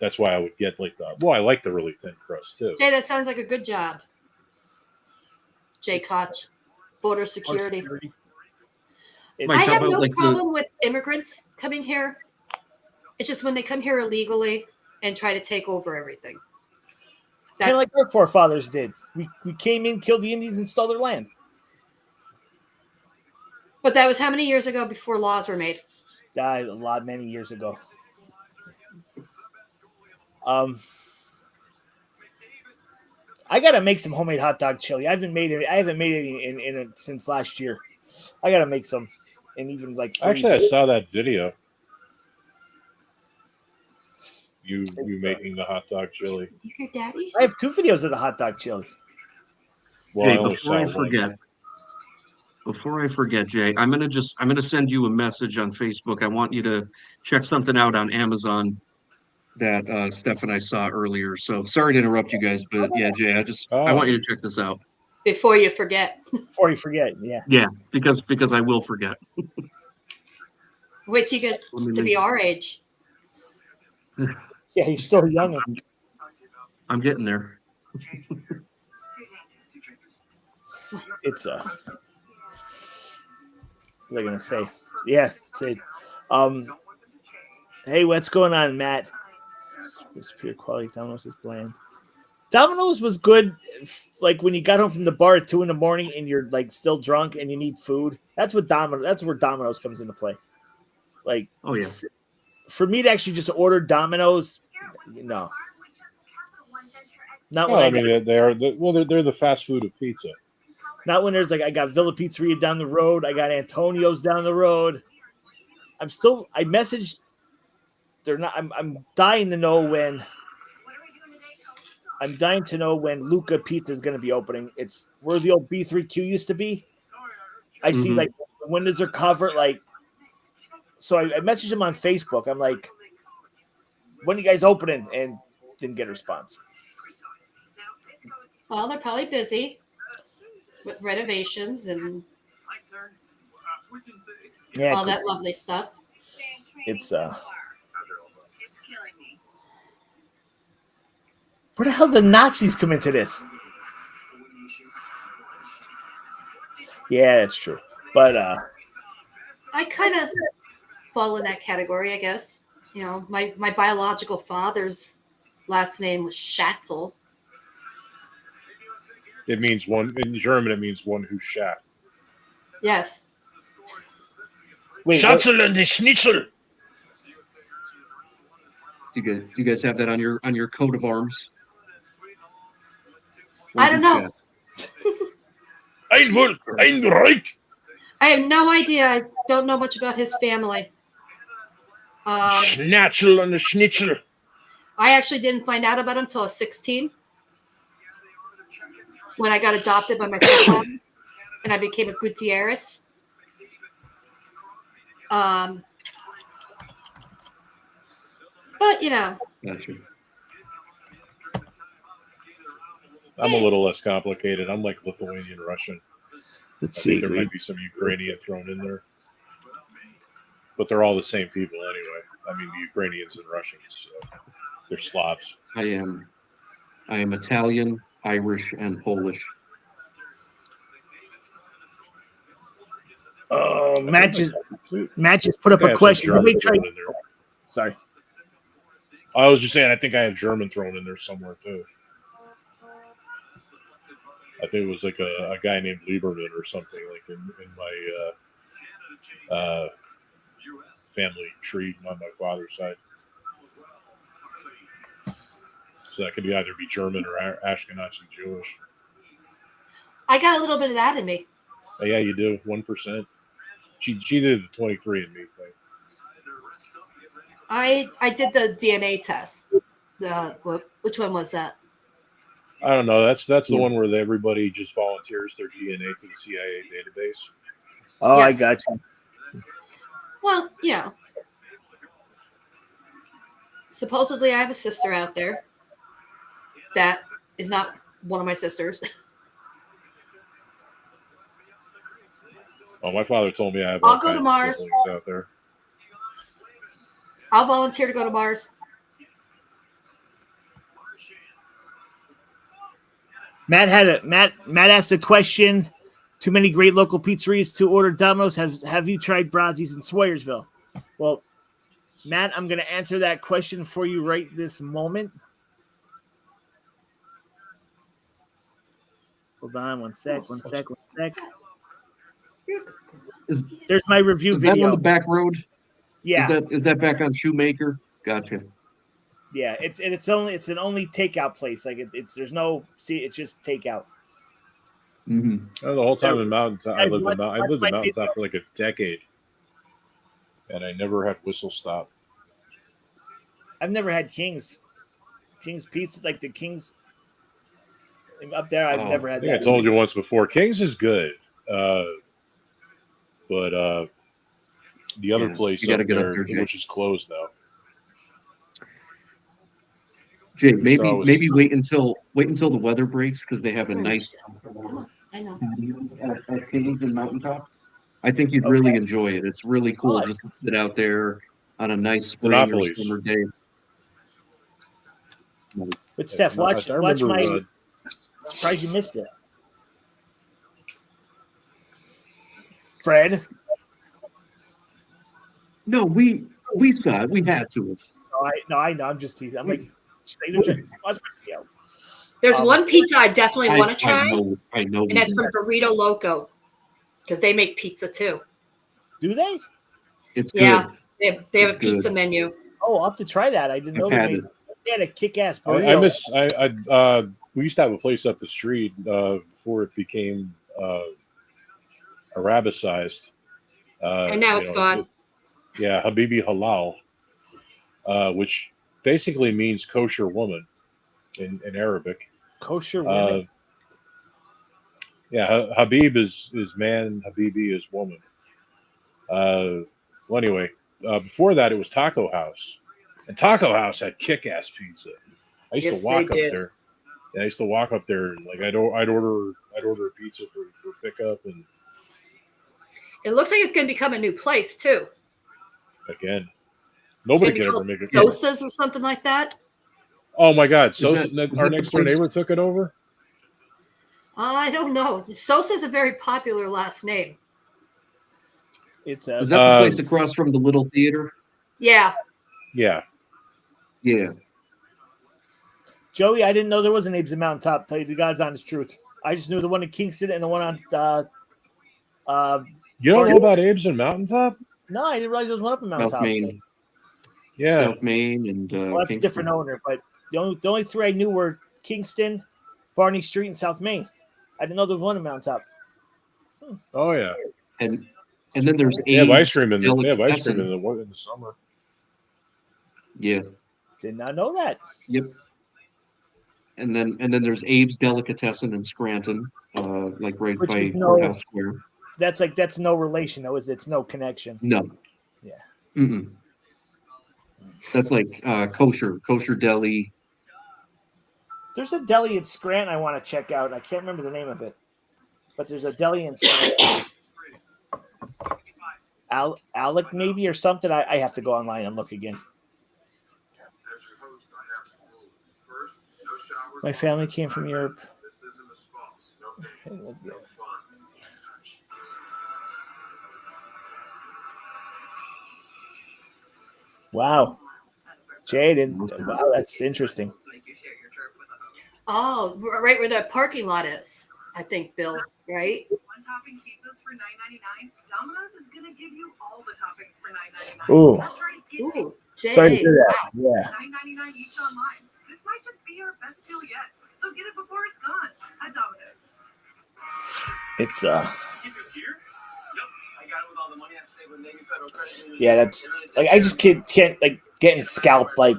that's why I would get I like the really thin crust too. Jay, that sounds like a good job. Jay Koch, border security. Mike, I how have about, no like, problem with immigrants coming here. It's just when they come here illegally and try to take over everything. Kind of That's like our forefathers did. We came in, killed the Indians, and stole their land. but that was how many years ago before laws were made? Died many years ago. I gotta make some homemade hot dog chili. I haven't made it since last year. I gotta make some, and even like freeze Actually, I it. saw that video. You making the hot dog chili. You hear Daddy? I have 2 videos of the hot dog chili. Well, Jay, I only before I saw one. forget, Jay, I'm gonna send you a message on Facebook. I want you to check something out on Amazon that Steph and I saw earlier. So sorry to interrupt you guys, but yeah, Jay, I want you to check this out. Before you forget. Before you forget, yeah. Yeah, because I will forget. Wait till you get to be our age. Yeah, he's still young. I'm getting there. It's what was I gonna say? Yeah, say, hey, what's going on, Matt? Superior quality. Domino's is bland. Domino's was good, like when you got home from the bar at 2 a.m. and you're like still drunk and you need food. That's where Domino's comes into play. Like, Oh yeah. For me to actually just order Domino's, no. Not when Well, I mean, they're the fast food of pizza. Not when there's like I got Villa Pizzeria down the road, I got Antonio's down the road. I messaged. They're not. I'm dying to know when. I'm dying to know when Luca Pizza is going to be opening. It's where the old B3Q used to be. I see like the windows are covered. Like, so I messaged him on Facebook. I'm like, when are you guys opening? And didn't get a response. Well, they're probably busy with renovations and all that lovely stuff. It's where the hell did the Nazis come into this? Yeah, that's true. But I kind of fall in that category, I guess. You know, my biological father's last name was Schatzel. It means one in German. It means one who shat. Yes. Wait, Schatzel and the Schnitzel. Do you guys have that on your coat of arms? I don't know. Ein Volk, ein Reich. I have no idea. I don't know much about his family. Schnatzel and the Schnitzel. I actually didn't find out about him until I was 16, when I got adopted by my stepmom, and I became a Gutierrez. But you know. Gotcha. I'm a little less complicated. I'm like Lithuanian Russian. Let's I see. think there might be some Ukrainian thrown in there. But they're all the same people anyway. I mean, the Ukrainians and Russians, they're Slavs. I am Italian, Irish, and Polish. Oh, Matt just put up a question. Let me try. Sorry. I was just saying, I think I have German thrown in there somewhere too. I think it was like a guy named Lieberman or something, like in my family tree on my father's side. So that could either be German or Ashkenazi Jewish. I got a little bit of that in me. Oh, yeah, you do. 1%. She did the 23 and me thing. I did the DNA test. Which one was that? I don't know. That's the one where everybody just volunteers their DNA to the CIA database. Oh, Yes. I got you. Well, you know. Supposedly, I have a sister out there that is not one of my sisters. Oh, my father told me I have. I'll go to Mars. Out there. I'll volunteer to go to Mars. Matt asked a question. Too many great local pizzerias to order Domino's. Have you tried Brazzi's in Swayersville? Well, Matt, I'm going to answer that question for you right this moment. Hold on one sec. There's my review Is video. that on the back road? Yeah. Is that back on Shoemaker? Gotcha. Yeah, it's an only takeout place. Like it's just takeout. Mm-hmm. Oh, the whole time in Mountain Top, I lived in Mountain Top for like a decade, and I never had whistle stop. I've never had King's Pizza, like the King's up there. I've never I had think that. I told you once before. King's is good, but the other place you got to up get up there, there, Jay. which is closed now. Jay, So I was- maybe wait until the weather breaks because they have a nice I know. at Kings and Mountaintop. I think you'd really enjoy it. It's really cool just to sit out there on a nice spring or Monopolies. summer day. But Steph, watch I remember, my. Surprised you missed it, Fred. No, we saw it. We had to have. No, I know. I'm just teasing. I'm like, watch my video. There's one pizza I definitely want to try, I know. and that's from Burrito Loco, because they make pizza too. Do they? It's good. Yeah, they have It's a pizza good. menu. Oh, I'll have to try that. I didn't know I've they had had a kick-ass I burrito. miss. We used to have a place up the street before it became Arabicized. And now it's gone. Yeah, Habibi Halal, which basically means kosher woman in Arabic. Kosher women. Yeah, Habib is man, Habibi is woman. Well, anyway, before that it was Taco House, and Taco House had kick-ass pizza. I used to walk up there. Yeah, I used to walk up there and like I'd order a pizza for pickup, and It looks like it's going to become a new place too. again, nobody It's could gonna ever be make it. called Sosa's or something like that. Oh my God! So Is our that the next door place- neighbor took it over. I don't know. Sosa's a very popular last name. It's Is that the place across from the Little Theater? Yeah. Yeah, Yeah. Joey. I didn't know there was an Abe's in Mountaintop. Tell you the God's honest truth. I just knew the one in Kingston and the one on. you don't know about Abe's and Mountaintop? No, I didn't realize there was one up in Mountaintop. South Main. Yeah, South Main and Well, that's a different owner, but the only three I knew were Kingston, Barney Street, and South Main. I didn't know there was one in Mountaintop. Oh yeah. And then there's They have ice Abe's cream in the Delicatessen. in the summer. Yeah. Did not know that. Yep. And then there's Abe's Delicatessen in Scranton, like right Which by is Courthouse Square. That's no relation though, is it? It's no connection. No. Yeah. Mm-mm. That's like kosher deli. There's a deli in Scranton I want to check out. I can't remember the name of it, but there's a deli in Scranton. Alec maybe or something. I have to go online and look again. My family came from Europe. Okay, let's go. Wow. Jaden. Wow, that's interesting. Oh, right where the parking lot is. I think, Bill. Right? One-topping pizzas for $9.99. Domino's is gonna give you all the toppings for $9.99. Ooh. That's right. Get Ooh, Jay. Sorry to hear that. Wow. Yeah. $9.99 each online. This might just be your best deal yet. So get it before it's gone at Domino's. It's Keep it here? Yep. I got it with all the money I saved with Navy Federal Credit Union. yeah, that's like I just can't like getting scalped like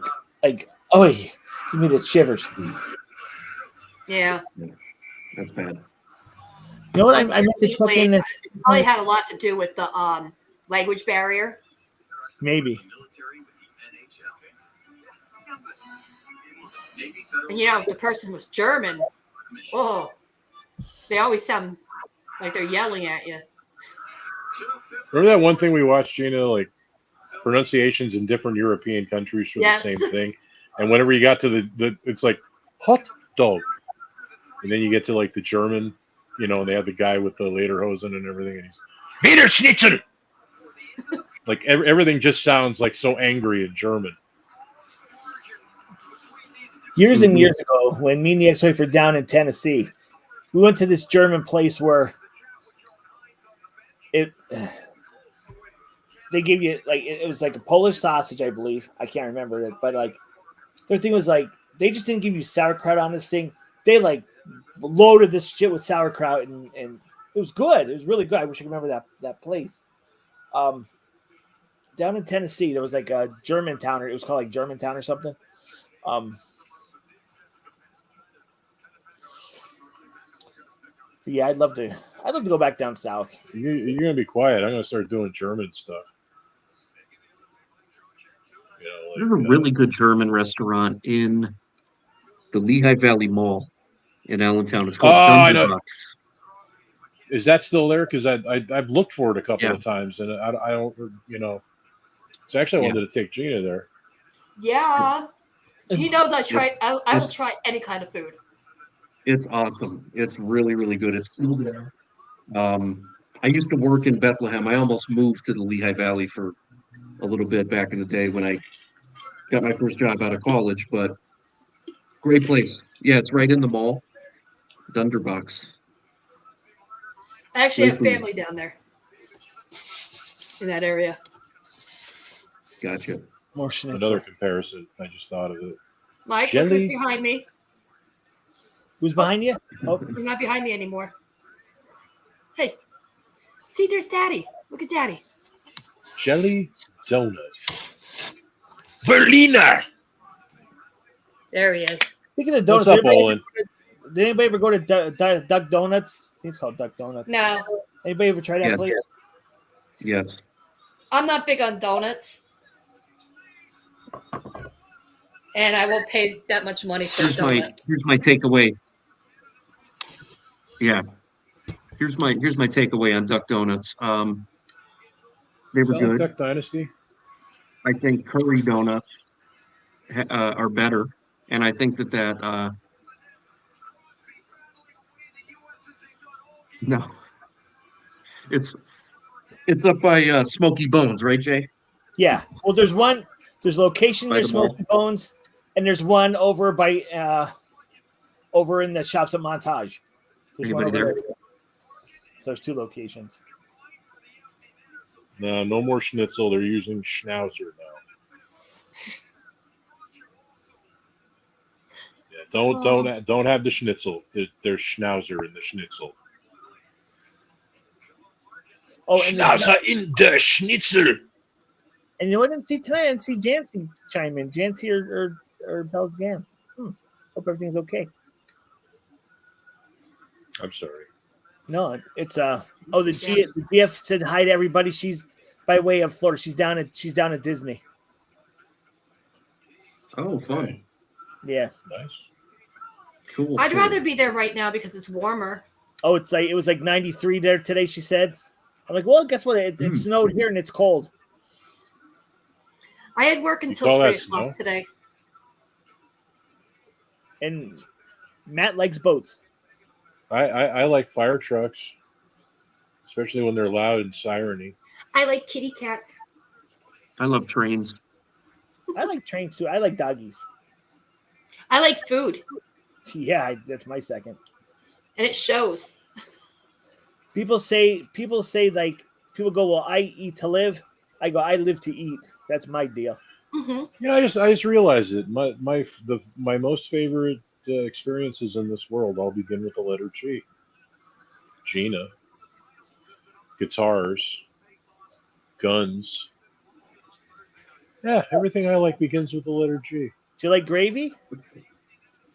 oh, give me the shivers. Yeah. That's bad. You know what? I meant to check in. It probably had a lot to do with the language barrier. Maybe. And you know, if the person was German, oh, they always sound like they're yelling at you. Remember that one thing we watched, Gina, like pronunciations in different European countries for Yes. the same thing, and whenever you got to the it's like hot dog, and then you get to like the German, you know, and they have the guy with the lederhosen and everything, and he's Wiener Schnitzel. Like everything just sounds like so angry in German. Years and years ago, when me and the ex-wife were down in Tennessee, we went to this German place where they give you like it was like a Polish sausage, I believe. I can't remember it, but like their thing was like they just didn't give you sauerkraut on this thing. They like loaded this shit with sauerkraut and it was good. It was really good. I wish I could remember that place. down in Tennessee, there was like a Germantown, or it was called like Germantown or something. Yeah, I'd love to go back down south. You're gonna be quiet. I'm gonna start doing German stuff. There's a really good German restaurant in the Lehigh Valley Mall in Allentown. It's called I know. Dunderbucks. Is that still there? Because I've looked for it a couple Yeah. of times, and I don't, So actually, I Yeah. wanted to take Gina there. Yeah. He knows I try. It's- I will it's- try any kind of food. It's awesome. It's really, really good. It's still there. I used to work in Bethlehem. I almost moved to the Lehigh Valley for a little bit back in the day when I got my first job out of college, but great place. Yeah, it's right in the mall. Dunderbucks. I actually have Great food. family down there in that area. Gotcha. More schnitzel. Another comparison. I just thought of it. Mike, look who's Jelly. behind me. Who's behind you? Oh, He's not behind me anymore. Hey, see, there's Daddy. Look at Daddy. Jelly donut. Berliner. There he is. speaking of donuts, What's up, Olin? did anybody ever go to Duck Donuts? I think it's called Duck Donuts. No, Anybody ever try that Yes. place? Yes. I'm not big on donuts. And I won't pay that much money for a donut. Here's my takeaway. Yeah. Here's my takeaway on Duck Donuts. They were good. Duck Dynasty. I think curry donuts are better, and I think that no, it's up by Smoky Bones, right, Jay? Yeah. Well, there's location By near the mall. Smoky Bones, and there's one over by over in the shops at Montage. There's one Anybody over there? So there's 2 locations. No more schnitzel. They're using schnauzer now. Yeah, don't have the schnitzel. There's schnauzer in the schnitzel. Oh, and Schnauzer in the schnitzel. and you know what I didn't see tonight? I didn't see Jancy chime in. Jancy or Bell's Gam. Hope everything's okay. I'm sorry. No, it's the GF said hi to everybody. She's by way of Florida. She's down at Disney. Oh, fun. Yeah. Nice. Cool. I'd cool. rather be there right now because it's warmer. Oh, it was like 93 there today, she said. I'm like, well, guess what? It snowed here and it's cold. I had work until call 3 that o'clock snow? today. And Matt likes boats. I like fire trucks, especially when they're loud and siren-y. I like kitty cats. I love trains. I like trains too. I like doggies. I like food, Yeah, that's my second. and it shows. People go, well, I eat to live. I go, I live to eat. That's my deal. Mm-hmm. I just realized it. My most favorite experiences in this world all begin with the letter G. Gina, guitars, guns. Yeah, everything I like begins with the letter G. Do you like gravy?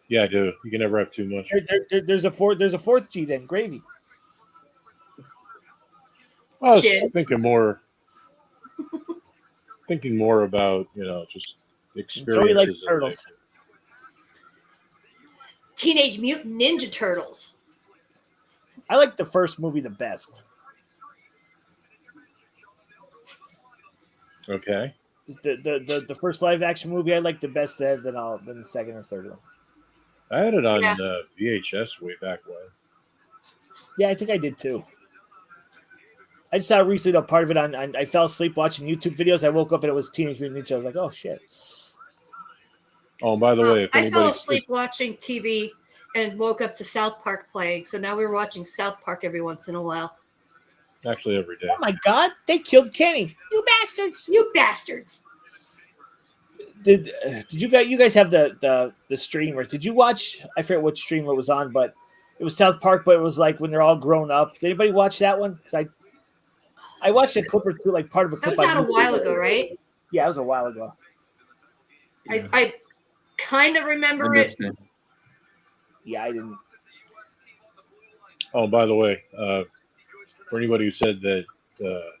Yeah, I do. You can never have too much. There's a fourth G then, gravy. I was Gin. thinking more about just experiences. Joey likes in turtles. life. Teenage Mutant Ninja Turtles. I like the first movie the best. Okay. The first live action movie I like the best than the second or third one. I had it on Yeah. VHS way back when. Yeah, I think I did too. I just saw recently a part of it on I fell asleep watching YouTube videos. I woke up and it was Teenage Mutant Ninja. I was like, oh shit. Oh, and by the way, if I fell anybody asleep watching TV and woke up to South Park playing. So now we're watching South Park every once in a while. actually every day. Oh my god, they killed Kenny. You bastards. You bastards. Did you guys have the streamer? Did you watch? I forget what stream it was on, but it was South Park, but it was like when they're all grown up. Did anybody watch that one? Because I watched a clip or two, like part of a That clip. was out a on while YouTube. ago, right? Yeah, it was a while ago. I kind of remember I it. missed it. Yeah, I didn't. Oh, by the way, for anybody who said that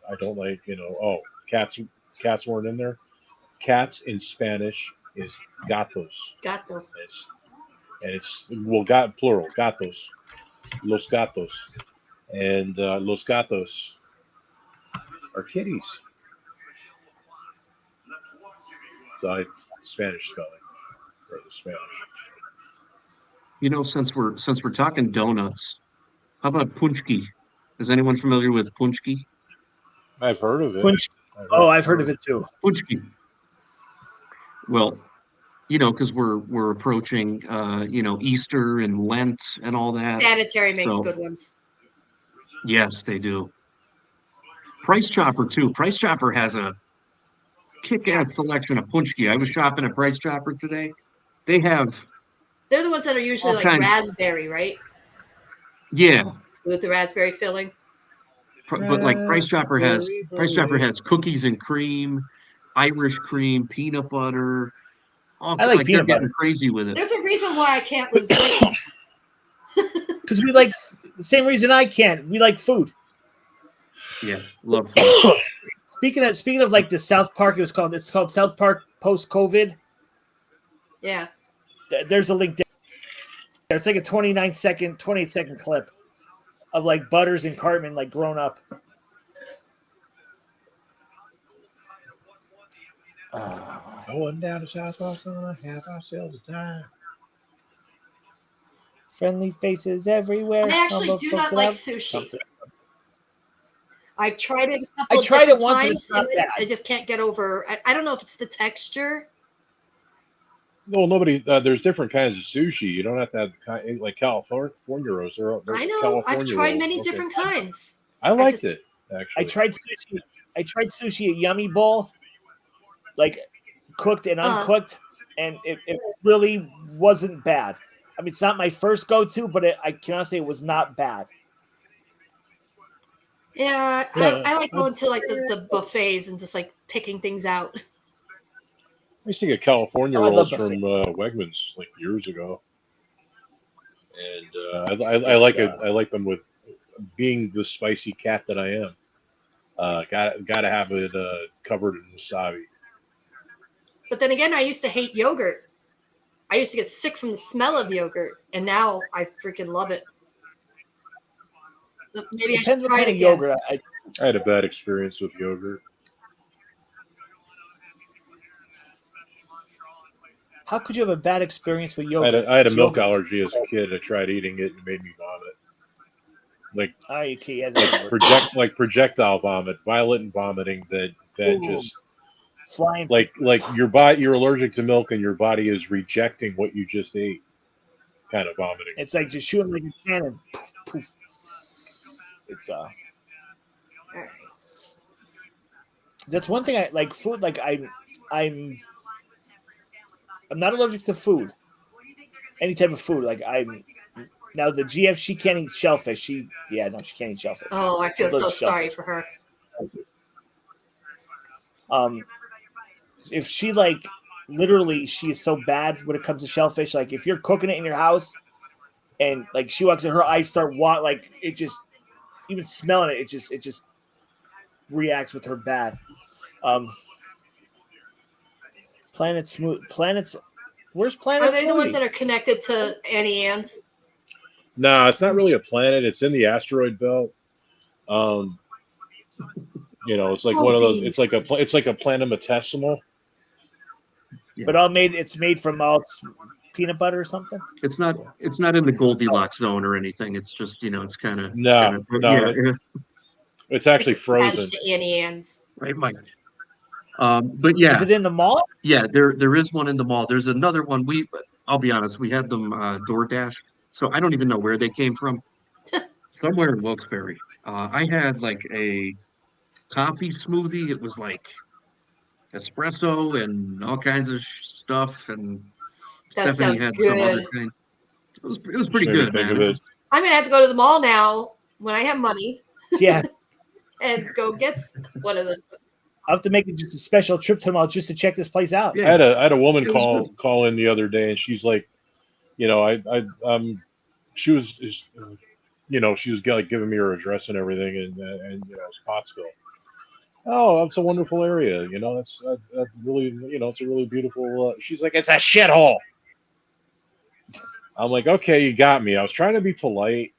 I don't like, cats weren't in there. Cats in Spanish is gatos. Gato. It's got plural, gatos, los gatos, and los gatos are kitties. So Spanish spelling, or the Spanish. Since we're talking donuts, how about punchki? Is anyone familiar with punchki? I've heard of it. Punch. Oh, I've heard of it too. Punchki. Well, because we're approaching, Easter and Lent and all that. Sanitary makes So- good ones. Yes, they do. Price Chopper too. Price Chopper has a kick-ass selection of punchki. I was shopping at Price Chopper today. They have, They're the ones that are usually all like kinds. raspberry, right? yeah, With the raspberry filling. but like Price Chopper has cookies and cream, Irish cream, peanut butter. All, I like they're peanut getting butter. crazy with it. There's a reason why I can't lose weight. Because we like the same reason I can't. We like food. Yeah, love food. Speaking of like the South Park, it's called South Park post COVID. Yeah. There's a link there. It's like a 28 second clip of like Butters and Cartman like grown up. Going down to South Park, gonna have ourselves a time. Friendly faces everywhere. I actually Humble do folks not like without sushi. something. I've tried it a I couple of tried it different once and times. it's not And bad. I just can't get over. I don't know if it's the texture. No, nobody. There's different kinds of sushi. You don't have to have like California rolls. There's I a know. California I've tried roll. many Okay. different kinds. I liked just- it actually. I tried sushi at Yummy Bowl, like cooked and uncooked, and it really wasn't bad. I mean, it's not my first go-to, but I cannot say it was not bad. Yeah, Yeah. I like going to like the buffets and just like picking things out. I used to get California Oh, I love rolls buffet. from Wegmans like years ago, and I like it. I like them with being the spicy cat that I am. Got to have it covered in wasabi. But then again, I used to hate yogurt. I used to get sick from the smell of yogurt, and now I freaking love it. Maybe I should Depends what try kind it of again. yogurt. I had a bad experience with yogurt. How could you have a bad experience with yogurt? I had a It's milk yogurt. allergy as a kid. I tried eating it and it made me vomit. Like Oh, you can't. Yeah, that doesn't work. projectile vomit, violent vomiting that Ooh. just Flying. like you're allergic to milk and your body is rejecting what you just ate. Kind of vomiting. It's like just shooting like a cannon. Poof, poof. It's All right. that's one thing I like food. Like I'm not allergic to food. Any type of food. Like I'm now the GF. She can't eat shellfish. She can't eat shellfish. Oh, I feel She loves so sorry shellfish. for her. If she like literally she is so bad when it comes to shellfish. Like if you're cooking it in your house and like she walks in, her eyes start like it just even smelling it just reacts with her bad. Planets. Where's Planet Are they the ones Smoothie? that are connected to Annie Ann's? No, it's not really a planet. It's in the asteroid belt. It's like one of those. It's like a planetetesimal. But it's made from all peanut butter or something. It's not in the Goldilocks zone or anything. It's just, it's kind of No. It's actually It's frozen. attached to Annie Ann's. Right, Mike. But yeah, Is it in the mall? yeah, there is one in the mall. There's another one. I'll be honest, we had them door dashed, so I don't even know where they came from. Somewhere in Wilkes-Barre. I had like a coffee smoothie. It was like espresso and all kinds of stuff, and That Stephanie sounds had some other good. kind. It was pretty Made me good, think man. of It it. was- I'm gonna have to go to the mall now when I have money. Yeah. and go get one of them. I'll have to make it just a special trip to the mall just to check this place out. Yeah. I had a woman It was call in the other day, and she's like, you know, she was, you know, she was like giving me her address and everything, and you know, it's Pottsville. Oh, that's a wonderful area. You know, that's really, you know, it's a really beautiful. She's like, it's a shithole. I'm like, okay, you got me. I was trying to be polite,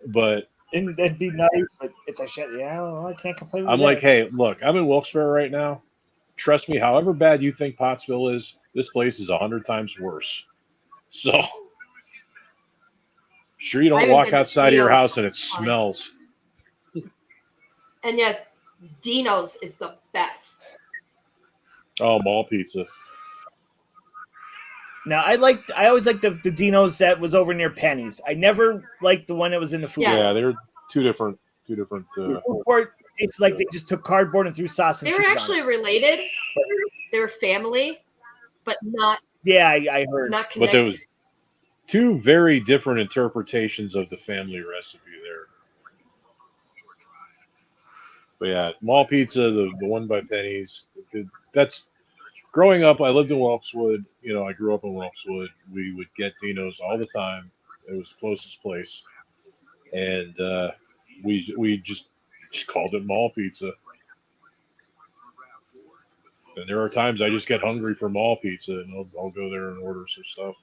but And that'd be nice, but it's a shit. Yeah, well, I can't complain. I'm like, hey, look, I'm in Wilkes-Barre right now. Trust me, however bad you think Pottsville is, this place is 100 times worse. So, sure, you I don't haven't walk been to outside of your Dino's house and it in a long time. smells. And yes, Dino's is the best. Oh, mall pizza. Now I always liked the Dino's that was over near Penny's. I never liked the one that was in the food Yeah. Yeah, they're two different. The food court, it's like they just took cardboard and threw sauce and They were cheese on actually it. related. They were family, but not Yeah, I heard. not But connected. there was two very different interpretations of the family recipe there. But yeah, mall pizza, the one by Penny's. That's growing up. I lived in Wilkeswood. You know, I grew up in Wilkeswood. We would get Dino's all the time. It was the closest place, and we just called it mall pizza. And there are times I just get hungry for mall pizza, and I'll go there and order some stuff.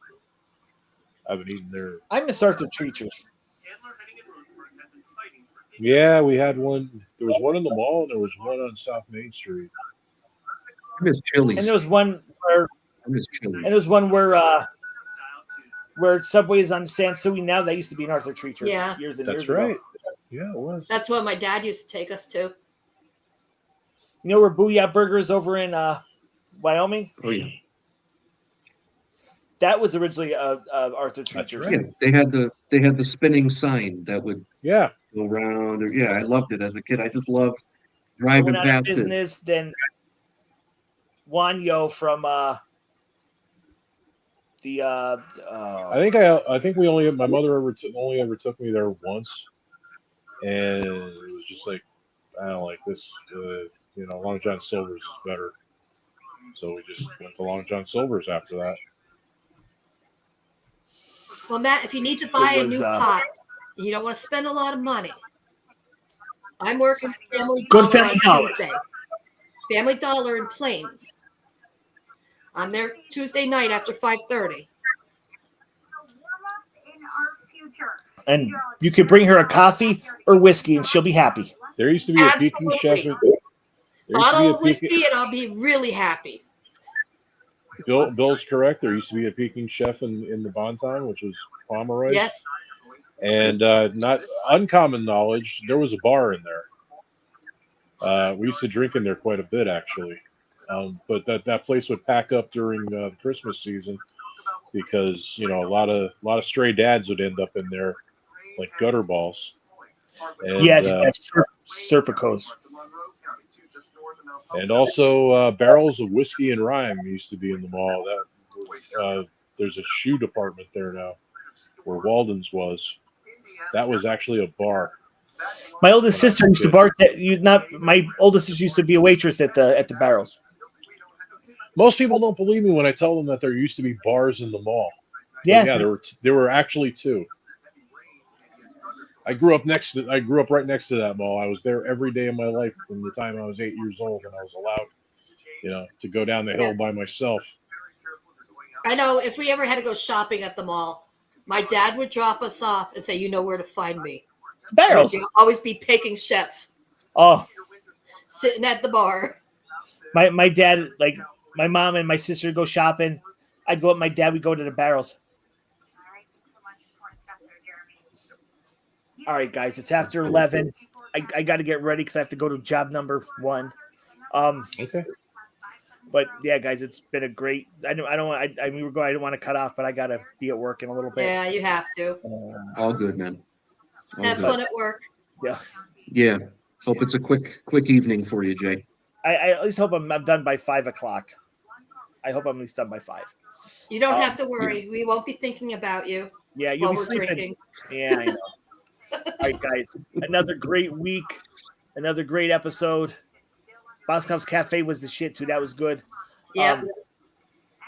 I haven't eaten there. I miss Arthur Treacher's. Yeah, we had one. There was one in the mall, and there was one on South Main Street. I miss Chili's. And there was one where I miss Chili's. where Subway is on San Sui now. That used to be an Arthur Treacher's Yeah. years and That's years right. ago. Yeah, it was. That's what my dad used to take us to. You know where Booyah Burger is over in Wyoming? Oh yeah, That was originally Arthur Treacher's. right. yeah. They had the spinning sign that would Yeah. go around. Yeah, I loved it as a kid. I just loved They driving went out of past it. business. Then Juan Yo from the I think we only my mother only ever took me there once, and it was just like I don't like this. You know, Long John Silver's is better, so we just went to Long John Silver's after that. Well, Matt, if you need to buy a was, new pot, and you don't want to spend a lot of money, I'm working at Family Go to Dollar Family on Dollar. Tuesday. Family Dollar in Plains. I'm there Tuesday night after 5:30. and you could bring her a coffee or whiskey, and she'll be happy. There used to be a Peking chef. Absolutely. There used to be Bottle a of whiskey, Peking, and I'll be really happy. Bill's correct. There used to be a Peking chef in the Bonton, which was Pomeroy. Yes. And not uncommon knowledge, there was a bar in there. We used to drink in there quite a bit, actually. But that place would pack up during the Christmas season because a lot of stray dads would end up in there like gutter balls. And, Yes, Serpicos. And also barrels of whiskey and rye used to be in the mall. That there's a shoe department there now, where Walden's was. That was actually a bar. My oldest sister used to my oldest sister used to be a waitress at the Barrels. Most people don't believe me when I tell them that there used to be bars in the mall. But Yeah, yeah, there were actually two. I grew up right next to that mall. I was there every day of my life from the time I was 8 years old, and I was allowed, to go down the hill by myself. I know if we ever had to go shopping at the mall, my dad would drop us off and say, "You know where to find me." Barrels. You'll always be Peking chef Oh, sitting at the bar. my dad, like my mom and my sister would go shopping. I'd go with my dad. We'd go to the Barrels. All right, guys, it's after 11. I got to get ready because I have to go to job number 1. Okay. But yeah, guys, it's been a great. I didn't want to cut off, but I got to be at work in a little bit. Yeah, you have to. All good, man. All Have good. fun at work. Yeah. Yeah. Hope it's a quick evening for you, Jay. I at least hope I'm done by 5 o'clock. I hope I'm at least done by 5. You don't have to worry. We won't be thinking about you Yeah, you'll while be we're sleeping. drinking. Yeah, I know. All right, guys, another great week. Another great episode. Boscov's Cafe was the shit too. That was good. Yep.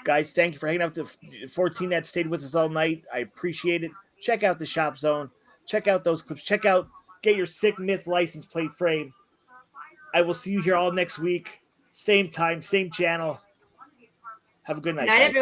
Guys, thank you for hanging out. The 14 that stayed with us all night. I appreciate it. Check out the Shop Zone. Check out those clips. Get your Sick Myth license plate frame. I will see you here all next week. Same time, same channel. Have a good night. Good night, everyone.